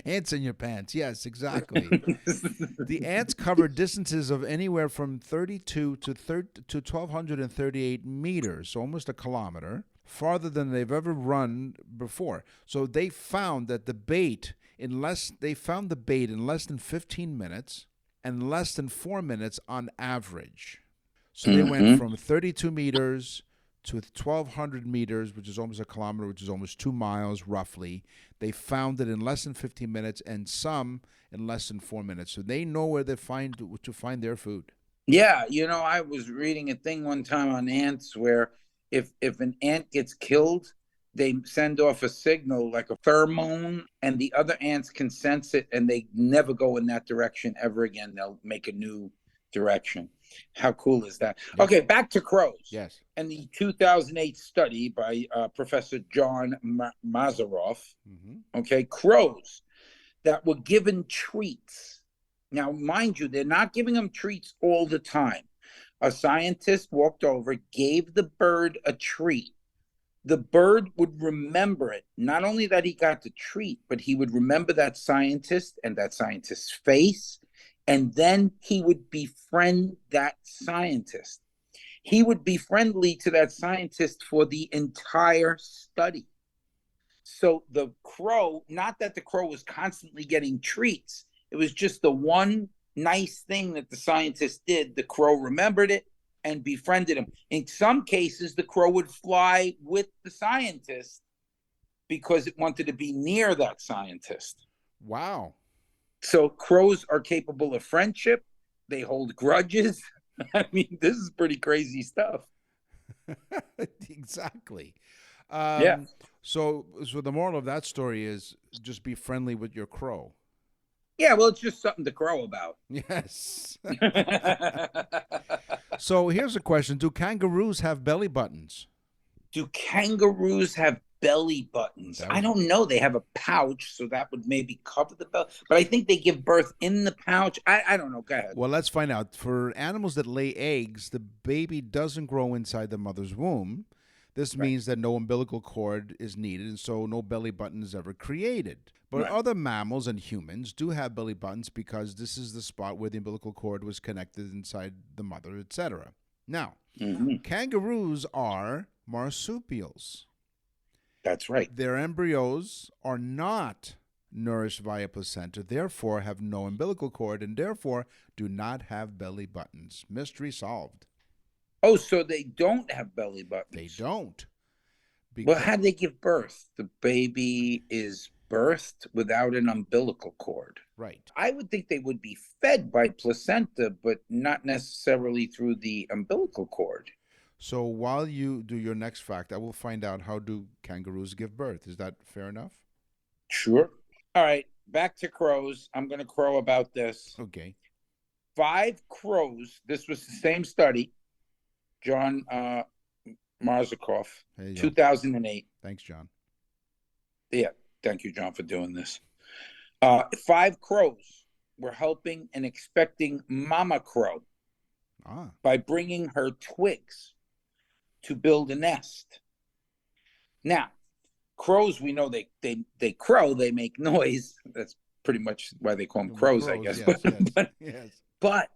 Ants in your pants. Yes, exactly. The ants cover distances of anywhere from 32 to 1,238 meters, so almost a kilometer, farther than they've ever run before. So they found that the bait in less than 15 minutes and less than 4 minutes on average. So they went from 32 meters to 1,200 meters, which is almost a kilometer, which is almost 2 miles roughly. They found it in less than 15 minutes and some in less than 4 minutes. So they know where to find their food. Yeah, I was reading a thing one time on ants where if an ant gets killed, they send off a signal like a pheromone, and the other ants can sense it, and they never go in that direction ever again. They'll make a new direction. How cool is that? Yes. Okay, back to crows. Yes. And the 2008 study by Professor John Mazaroff, okay, crows that were given treats. Now, mind you, they're not giving them treats all the time. A scientist walked over, gave the bird a treat, the bird would remember it. Not only that he got the treat, but he would remember that scientist and that scientist's face, and then he would befriend that scientist. He would be friendly to that scientist for the entire study. So the crow, not that the crow was constantly getting treats, it was just the one nice thing that the scientist did. The crow remembered it and befriended him. In some cases, the crow would fly with the scientist because it wanted to be near that scientist. Wow. So crows are capable of friendship. They hold grudges. I mean, this is pretty crazy stuff. Exactly. Yeah. So the moral of that story is just be friendly with your crow. Yeah, well, it's just something to crow about. Yes. So here's a question. Do kangaroos have belly buttons? Do kangaroos have belly buttons? I don't know. They have a pouch, so that would maybe cover the belly. But I think they give birth in the pouch. I don't know. Go ahead. Well, let's find out. For animals that lay eggs, the baby doesn't grow inside the mother's womb. This means that no umbilical cord is needed, and so no belly button is ever created. But other mammals and humans do have belly buttons because this is the spot where the umbilical cord was connected inside the mother, etc. Now, kangaroos are marsupials. That's right. Their embryos are not nourished via placenta, therefore have no umbilical cord, and therefore do not have belly buttons. Mystery solved. Oh, so they don't have belly buttons. They don't. Well, how do they give birth? The baby is birthed without an umbilical cord. Right. I would think they would be fed by placenta, but not necessarily through the umbilical cord. So while you do your next fact, I will find out how do kangaroos give birth. Is that fair enough? Sure. All right. Back to crows. I'm going to crow about this. Okay. 5 crows. This was the same study. John Marzukoff, 2008. Thanks, John. Yeah. Thank you, John, for doing this. 5 crows were helping an expecting mama crow by bringing her twigs to build a nest. Now, crows, we know they crow, they make noise. That's pretty much why they call them crows, I guess. Yes, but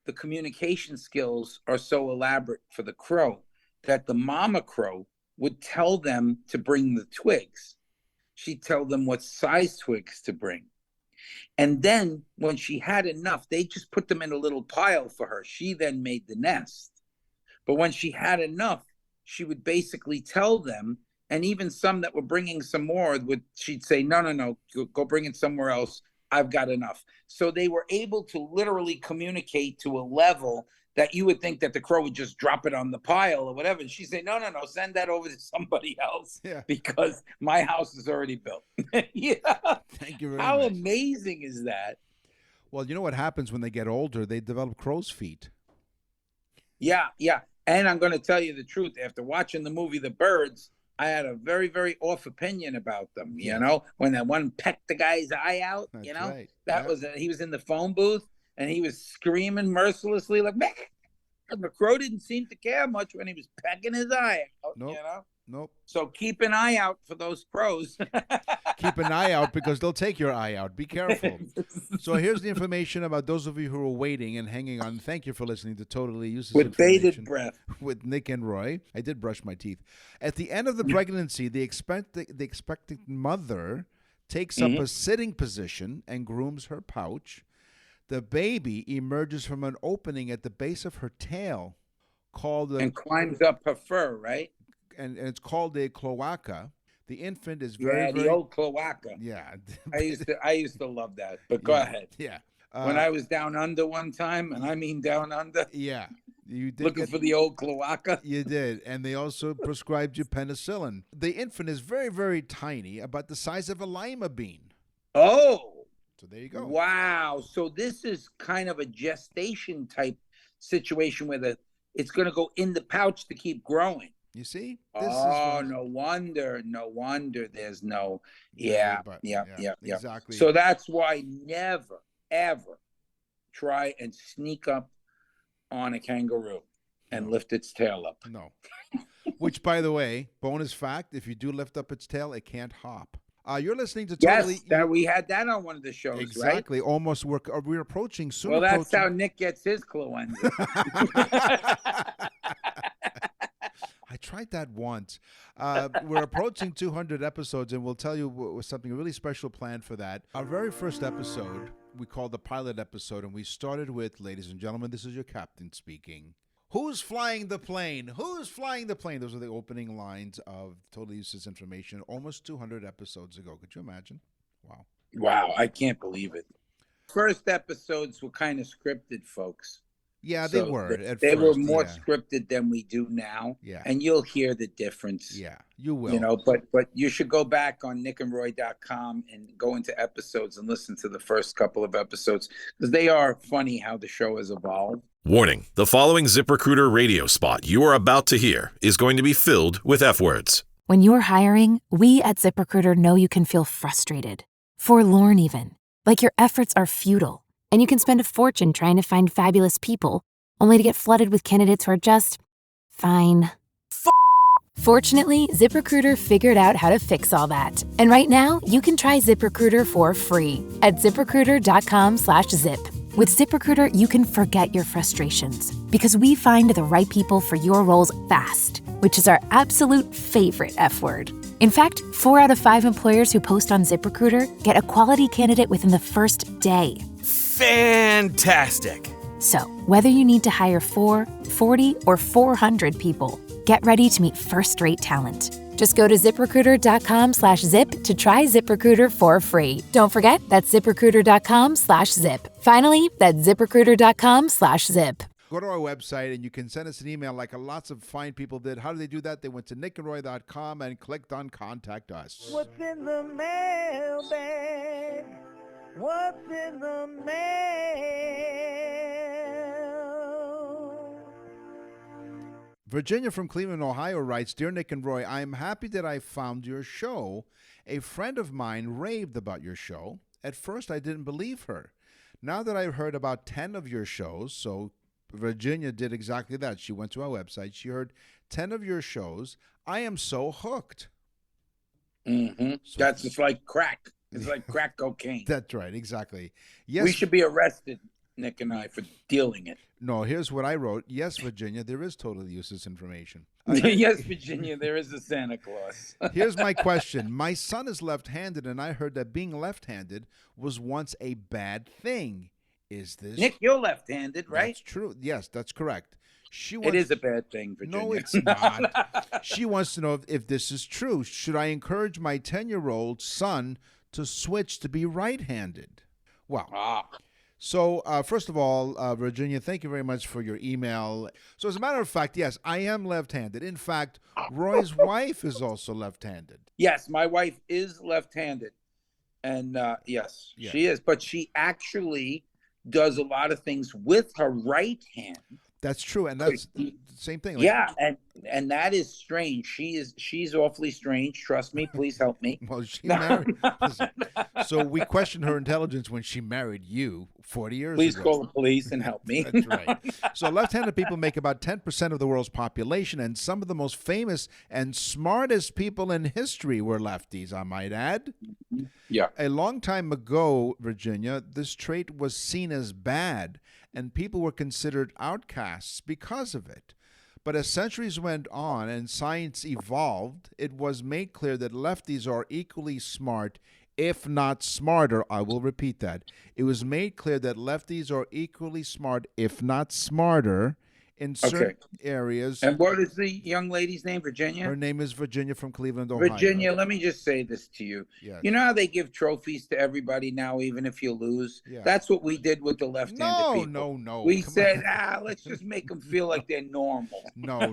the communication skills are so elaborate for the crow that the mama crow would tell them to bring the twigs. She'd tell them what size twigs to bring. And then when she had enough, they just put them in a little pile for her. She then made the nest. But when she had enough, she would basically tell them, and even some that were bringing some more, she'd say, no, go bring it somewhere else. I've got enough. So they were able to literally communicate to a level that you would think that the crow would just drop it on the pile or whatever. And she'd say, no, send that over to somebody else because my house is already built. Yeah. Thank you very How much. amazing is that? Well, you know what happens when they get older? They develop crow's feet. Yeah. And I'm going to tell you the truth. After watching the movie The Birds, I had a very, very off opinion about them. You know, when that one pecked the guy's eye out, he was in the phone booth and he was screaming mercilessly like, man. And the crow didn't seem to care much when he was pecking his eye out, you know? Nope. So keep an eye out for those crows. Keep an eye out because they'll take your eye out. Be careful. So here's the information about those of you who are waiting and hanging on. Thank you for listening to Totally Useless With Information bated breath. with Nick and Roy. I did brush my teeth. At the end of the pregnancy, the expectant mother takes up a sitting position and grooms her pouch. The baby emerges from an opening at the base of her tail called and climbs up her fur, right? And it's called a cloaca. The infant is the old cloaca. Yeah. I used to love that. But go ahead. Yeah. When I was down under one time, and I mean down under. Yeah. You did looking for the old cloaca. You did. And they also prescribed you penicillin. The infant is very, very tiny, about the size of a lima bean. Oh. So there you go. Wow. So this is kind of a gestation type situation where it's going to go in the pouch to keep growing. You see? No wonder there's no. Yeah. Exactly. So that's why never, ever try and sneak up on a kangaroo and lift its tail up. No. Which, by the way, bonus fact: if you do lift up its tail, it can't hop. You're listening to Yes, Totally. that we had that on one of the shows, Exactly. right? Almost. We're approaching soon. Well, that's approaching. how Nick gets his influenza. I tried that once. We're approaching 200 episodes, and we'll tell you something really special planned for that. Our very first episode, we called the pilot episode, and we started with, ladies and gentlemen, this is your captain speaking. Who's flying the plane? Who's flying the plane? Those are the opening lines of Totally Useless Information almost 200 episodes ago. Could you imagine? Wow. Wow, I can't believe it. First episodes were kind of scripted, folks. Yeah, they So were. They were first, more yeah. scripted than we do now. Yeah. And you'll hear the difference. Yeah, you will. You know, but you should go back on nickandroy.com and go into episodes and listen to the first couple of episodes because they are funny how the show has evolved. Warning, the following ZipRecruiter radio spot you are about to hear is going to be filled with F words. When you're hiring, we at ZipRecruiter know you can feel frustrated, forlorn even, like your efforts are futile, and you can spend a fortune trying to find fabulous people, only to get flooded with candidates who are just fine. Fortunately, ZipRecruiter figured out how to fix all that. And right now, you can try ZipRecruiter for free at ZipRecruiter.com/zip. With ZipRecruiter, you can forget your frustrations because we find the right people for your roles fast, which is our absolute favorite F word. In fact, 4 out of 5 employers who post on ZipRecruiter get a quality candidate within the first day. Fantastic! So, whether you need to hire 4, 40, or 400 people, get ready to meet first-rate talent. Just go to ZipRecruiter.com/zip to try ZipRecruiter for free. Don't forget, that's ZipRecruiter.com/zip. Finally, that's ZipRecruiter.com/zip. Go to our website and you can send us an email like lots of fine people did. How do they do that? They went to nickandroy.com and clicked on Contact Us. What's in the mailbag? What's in the mail? Virginia from Cleveland, Ohio writes, Dear Nick and Roy, I am happy that I found your show. A friend of mine raved about your show. At first, I didn't believe her. Now that I've heard about 10 of your shows, so Virginia did exactly that. She went to our website. She heard 10 of your shows. I am so hooked. Mm-hmm. So, that's just like crack. It's like crack cocaine. That's right, exactly. Yes, we should be arrested, Nick and I, for dealing it. No, here's what I wrote. Yes, Virginia, there is totally useless information. Yes, Virginia, there is a Santa Claus. Here's my question. My son is left-handed, and I heard that being left-handed was once a bad thing. Is this... Nick, you're left-handed, right? That's true. Yes, that's correct. It is a bad thing, Virginia. No, it's not. She wants to know if this is true. Should I encourage my 10-year-old son to switch to be right-handed? Well, so first of all, Virginia, thank you very much for your email. So as a matter of fact, yes, I am left-handed. In fact, Roy's wife is also left-handed. Yes, my wife is left-handed. And yes, she is. But she actually does a lot of things with her right hand. That's true, and that's the same thing. Like, yeah, and that is strange. She's awfully strange. Trust me. Please help me. Well, she married. Listen, so we questioned her intelligence when she married you 40 years Please ago. Please call the police and help me. That's right. So left-handed people make about 10% of the world's population, and some of the most famous and smartest people in history were lefties, I might add. Yeah. A long time ago, Virginia, this trait was seen as bad, and people were considered outcasts because of it. But as centuries went on and science evolved, it was made clear that lefties are equally smart, if not smarter. I will repeat that. It was made clear that lefties are equally smart, if not smarter, in certain areas. And what is the young lady's name, Virginia? Her name is Virginia from Cleveland, Ohio. Virginia, let me just say this to you. Yes. You know how they give trophies to everybody now, even if you lose? Yeah. That's what we did with the left-handed people. No. We said, let's just make them feel like they're normal. No.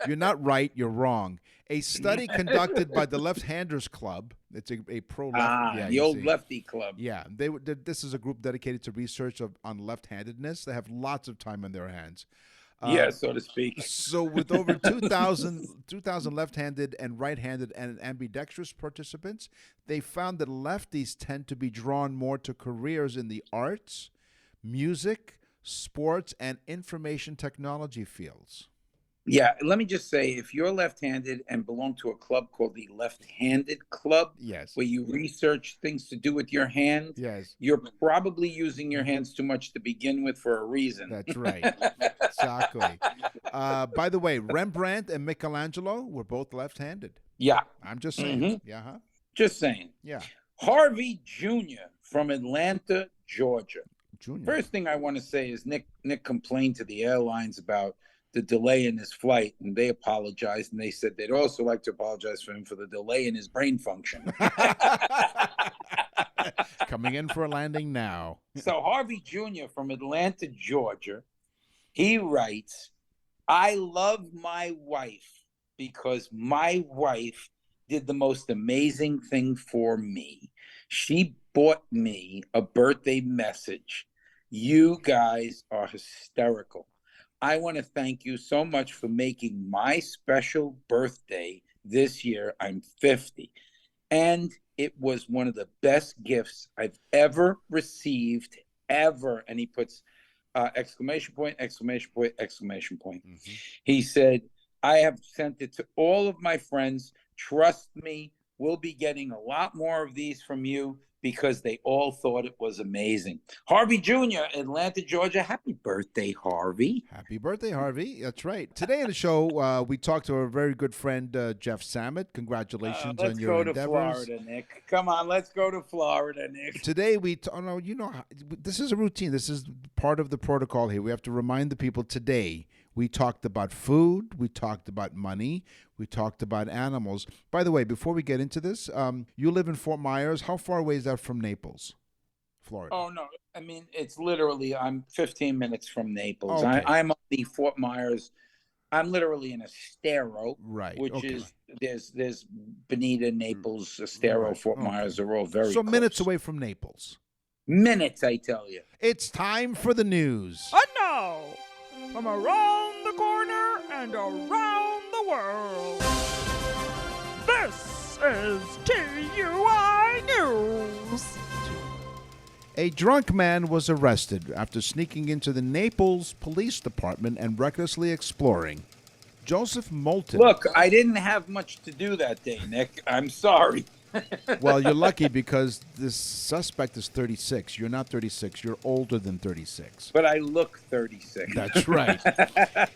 You're not right. You're wrong. A study conducted by the Left-Handers Club. It's a pro-left. The old lefty club. Yeah, this is a group dedicated to research on left-handedness. They have lots of time on their hands. So to speak. So with over 2,000 left-handed and right-handed and ambidextrous participants, they found that lefties tend to be drawn more to careers in the arts, music, sports, and information technology fields. Yeah, let me just say, if you're left-handed and belong to a club called the Left-Handed Club, Yes. where you research things to do with your hand, Yes. you're probably using your hands too much to begin with for a reason. That's right. Exactly. By the way, Rembrandt and Michelangelo were both left-handed. Yeah. I'm just saying. Mhm. Yeah. Huh? Just saying. Yeah. Harvey Jr. from Atlanta, Georgia. Junior. First thing I want to say is Nick complained to the airlines about the delay in his flight, and they apologized, and they said they'd also like to apologize for him for the delay in his brain function. Coming in for a landing now. So Harvey Jr. from Atlanta, Georgia, he writes, I love my wife because my wife did the most amazing thing for me. She bought me a birthday message. You guys are hysterical. I want to thank you so much for making my special birthday this year. I'm 50. And it was one of the best gifts I've ever received, ever. And he puts exclamation point, exclamation point, exclamation point. Mm-hmm. He said, I have sent it to all of my friends. Trust me, we'll be getting a lot more of these from you because they all thought it was amazing. Harvey Jr., Atlanta, Georgia. Happy birthday, Harvey. Happy birthday, Harvey. That's right. Today on the show, we talked to our very good friend, Jeff Samet. Congratulations on your endeavors. Let's go to Florida, Nick. Come on, let's go to Florida, Nick. Today, this is a routine. This is part of the protocol here. We have to remind the people today. We talked about food. We talked about money. We talked about animals. By the way, before we get into this, you live in Fort Myers. How far away is that from Naples, Florida? Oh, no. I mean, it's literally, I'm 15 minutes from Naples. Okay. I'm on the Fort Myers. I'm literally in Estero, right? Which is, there's Bonita, Naples, Estero, right. Fort Myers are all very So close. minutes away from Naples. Minutes, I tell you. It's time for the news. And now, from around the corner and around the world, this is TUI News. A drunk man was arrested after sneaking into the Naples Police Department and recklessly exploring. Joseph Moulton. Look, I didn't have much to do that day, Nick. I'm sorry. Well, you're lucky because this suspect is 36. You're not 36. You're older than 36. But I look 36. That's right.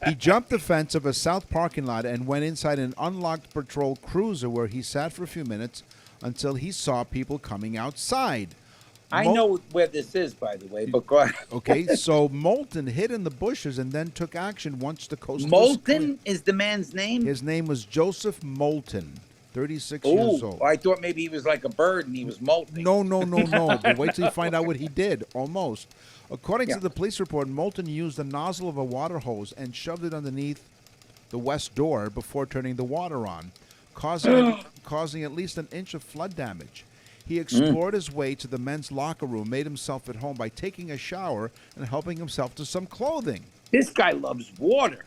He jumped the fence of a south parking lot and went inside an unlocked patrol cruiser where he sat for a few minutes until he saw people coming outside. I know where this is, by the way, but go ahead. Okay, so Moulton hid in the bushes and then took action once the coast was Moulton is the man's name? His name was Joseph Moulton. 36 years old. I thought maybe he was like a bird and he was molting. No. But wait till you find out what he did. Almost. According to the police report, Moulton used the nozzle of a water hose and shoved it underneath the west door before turning the water on, causing at least an inch of flood damage. He explored his way to the men's locker room, made himself at home by taking a shower and helping himself to some clothing. This guy loves water.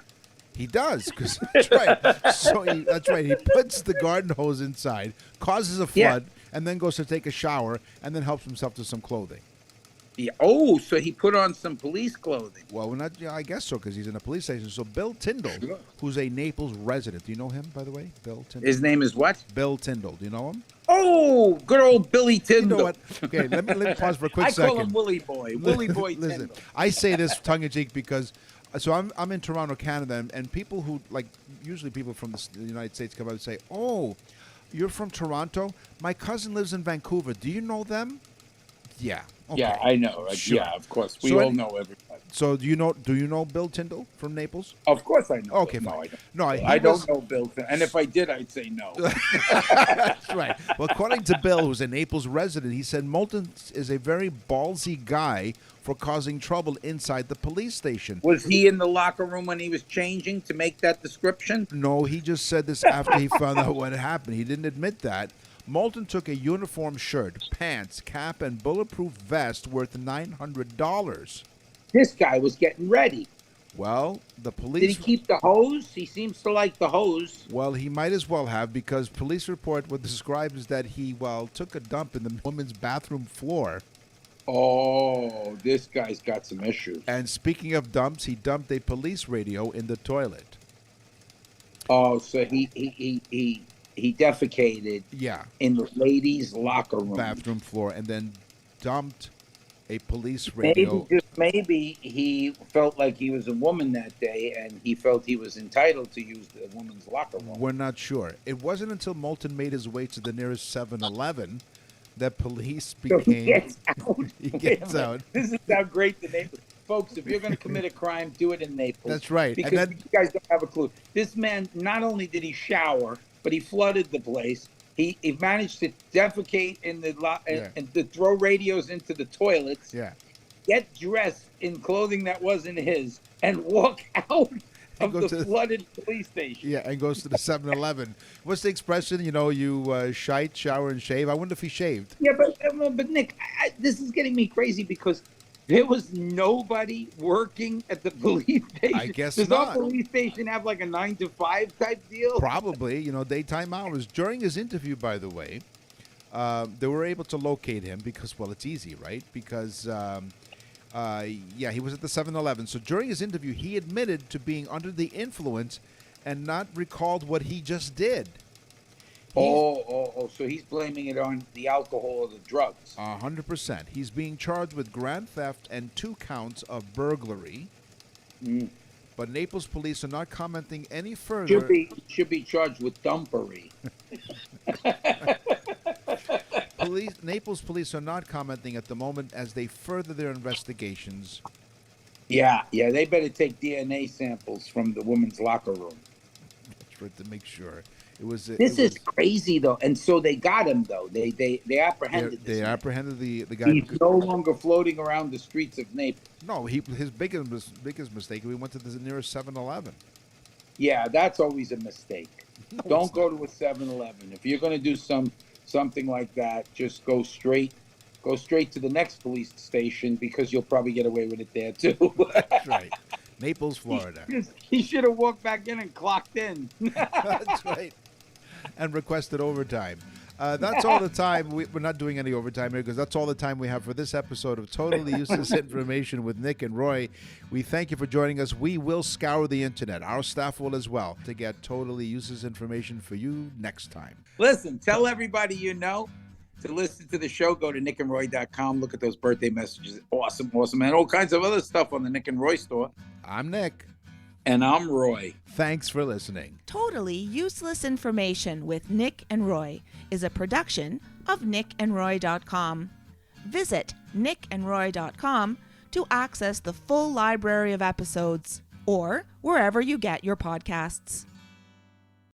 He does, because that's right. That's right. He puts the garden hose inside, causes a flood, and then goes to take a shower, and then helps himself to some clothing. Yeah. Oh, so he put on some police clothing. Well, I guess so, because he's in a police station. So Bill Tyndall, who's a Naples resident. Do you know him, by the way? Bill Tyndall. His name is what? Bill Tyndall. Do you know him? Oh, good old Billy Tyndall. You know what? Okay, let me pause for a quick second. I call him Willie Boy. Willie Boy Listen, Tyndall. I say this tongue-in-cheek because... So I'm in Toronto, Canada, and people who, usually people from the United States come out and say, oh, you're from Toronto? My cousin lives in Vancouver. Do you know them? Yeah. Okay. Yeah, I know. Sure. Yeah, of course. We all know everybody. So do you know Bill Tyndall from Naples? Of course I know. Okay, Bill. fine. I don't know Bill. And if I did, I'd say no. That's right. Well, according to Bill, who's a Naples resident, he said Moulton is a very ballsy guy for causing trouble inside the police station. Was he in the locker room when he was changing to make that description? No, he just said this after he found out what had happened. He didn't admit that. Moulton took a uniform shirt, pants, cap, and bulletproof vest worth $900. This guy was getting ready. Well, the police... Did he keep the hose? He seems to like the hose. Well, he might as well have, because police report what described is that he, took a dump in the women's bathroom floor. Oh, this guy's got some issues. And speaking of dumps, he dumped a police radio in the toilet. Oh, so he defecated in the ladies' locker room. Bathroom floor, and then dumped a police radio. Maybe he felt like he was a woman that day, and he felt he was entitled to use the woman's locker room. We're not sure. It wasn't until Moulton made his way to the nearest 7-Eleven that police became... So he gets out. He gets out. This is how great the Naples... Folks, if you're going to commit a crime, do it in Naples. That's right. Because you guys don't have a clue. This man, not only did he shower, but he flooded the place. He managed to defecate in the and to throw radios into the toilets. Yeah. Get dressed in clothing that wasn't his, and walk out of the flooded police station. Yeah, and goes to the 7-Eleven. What's the expression? You shite, shower, and shave. I wonder if he shaved. Yeah, but Nick, this is getting me crazy because there was nobody working at the police station. I guess Does not. our police station have like a 9-to-5 type deal? Probably, daytime hours. During his interview, by the way, they were able to locate him because, well, it's easy, right? Because, he was at the 7-Eleven. So during his interview, he admitted to being under the influence and not recalled what he just did. So he's blaming it on the alcohol or the drugs. 100%. He's being charged with grand theft and 2 counts of burglary. But Naples police are not commenting any further. Should be charged with dumpery. Naples police are not commenting at the moment as they further their investigations. Yeah, they better take DNA samples from the woman's locker room. To make sure. This is crazy, though. And so they got him, though. They apprehended They apprehended the guy. He's no longer floating around the streets of Naples. No, his biggest mistake, we went to the nearest 7-Eleven. Yeah, that's always a mistake. Don't go to a 7-Eleven. If you're going to do something like that, just go straight to the next police station because you'll probably get away with it there, too. That's right. Naples, Florida. He should have walked back in and clocked in. That's right. And requested overtime. That's all the time. We're not doing any overtime here because that's all the time we have for this episode of Totally Useless Information with Nick and Roy. We thank you for joining us. We will scour the internet. Our staff will as well to get totally useless information for you next time. Listen, tell everybody you know to listen to the show. Go to nickandroy.com. Look at those birthday messages. Awesome. And all kinds of other stuff on the Nick and Roy store. I'm Nick. And I'm Roy. Thanks for listening. Totally Useless Information with Nick and Roy is a production of nickandroy.com. Visit nickandroy.com to access the full library of episodes or wherever you get your podcasts.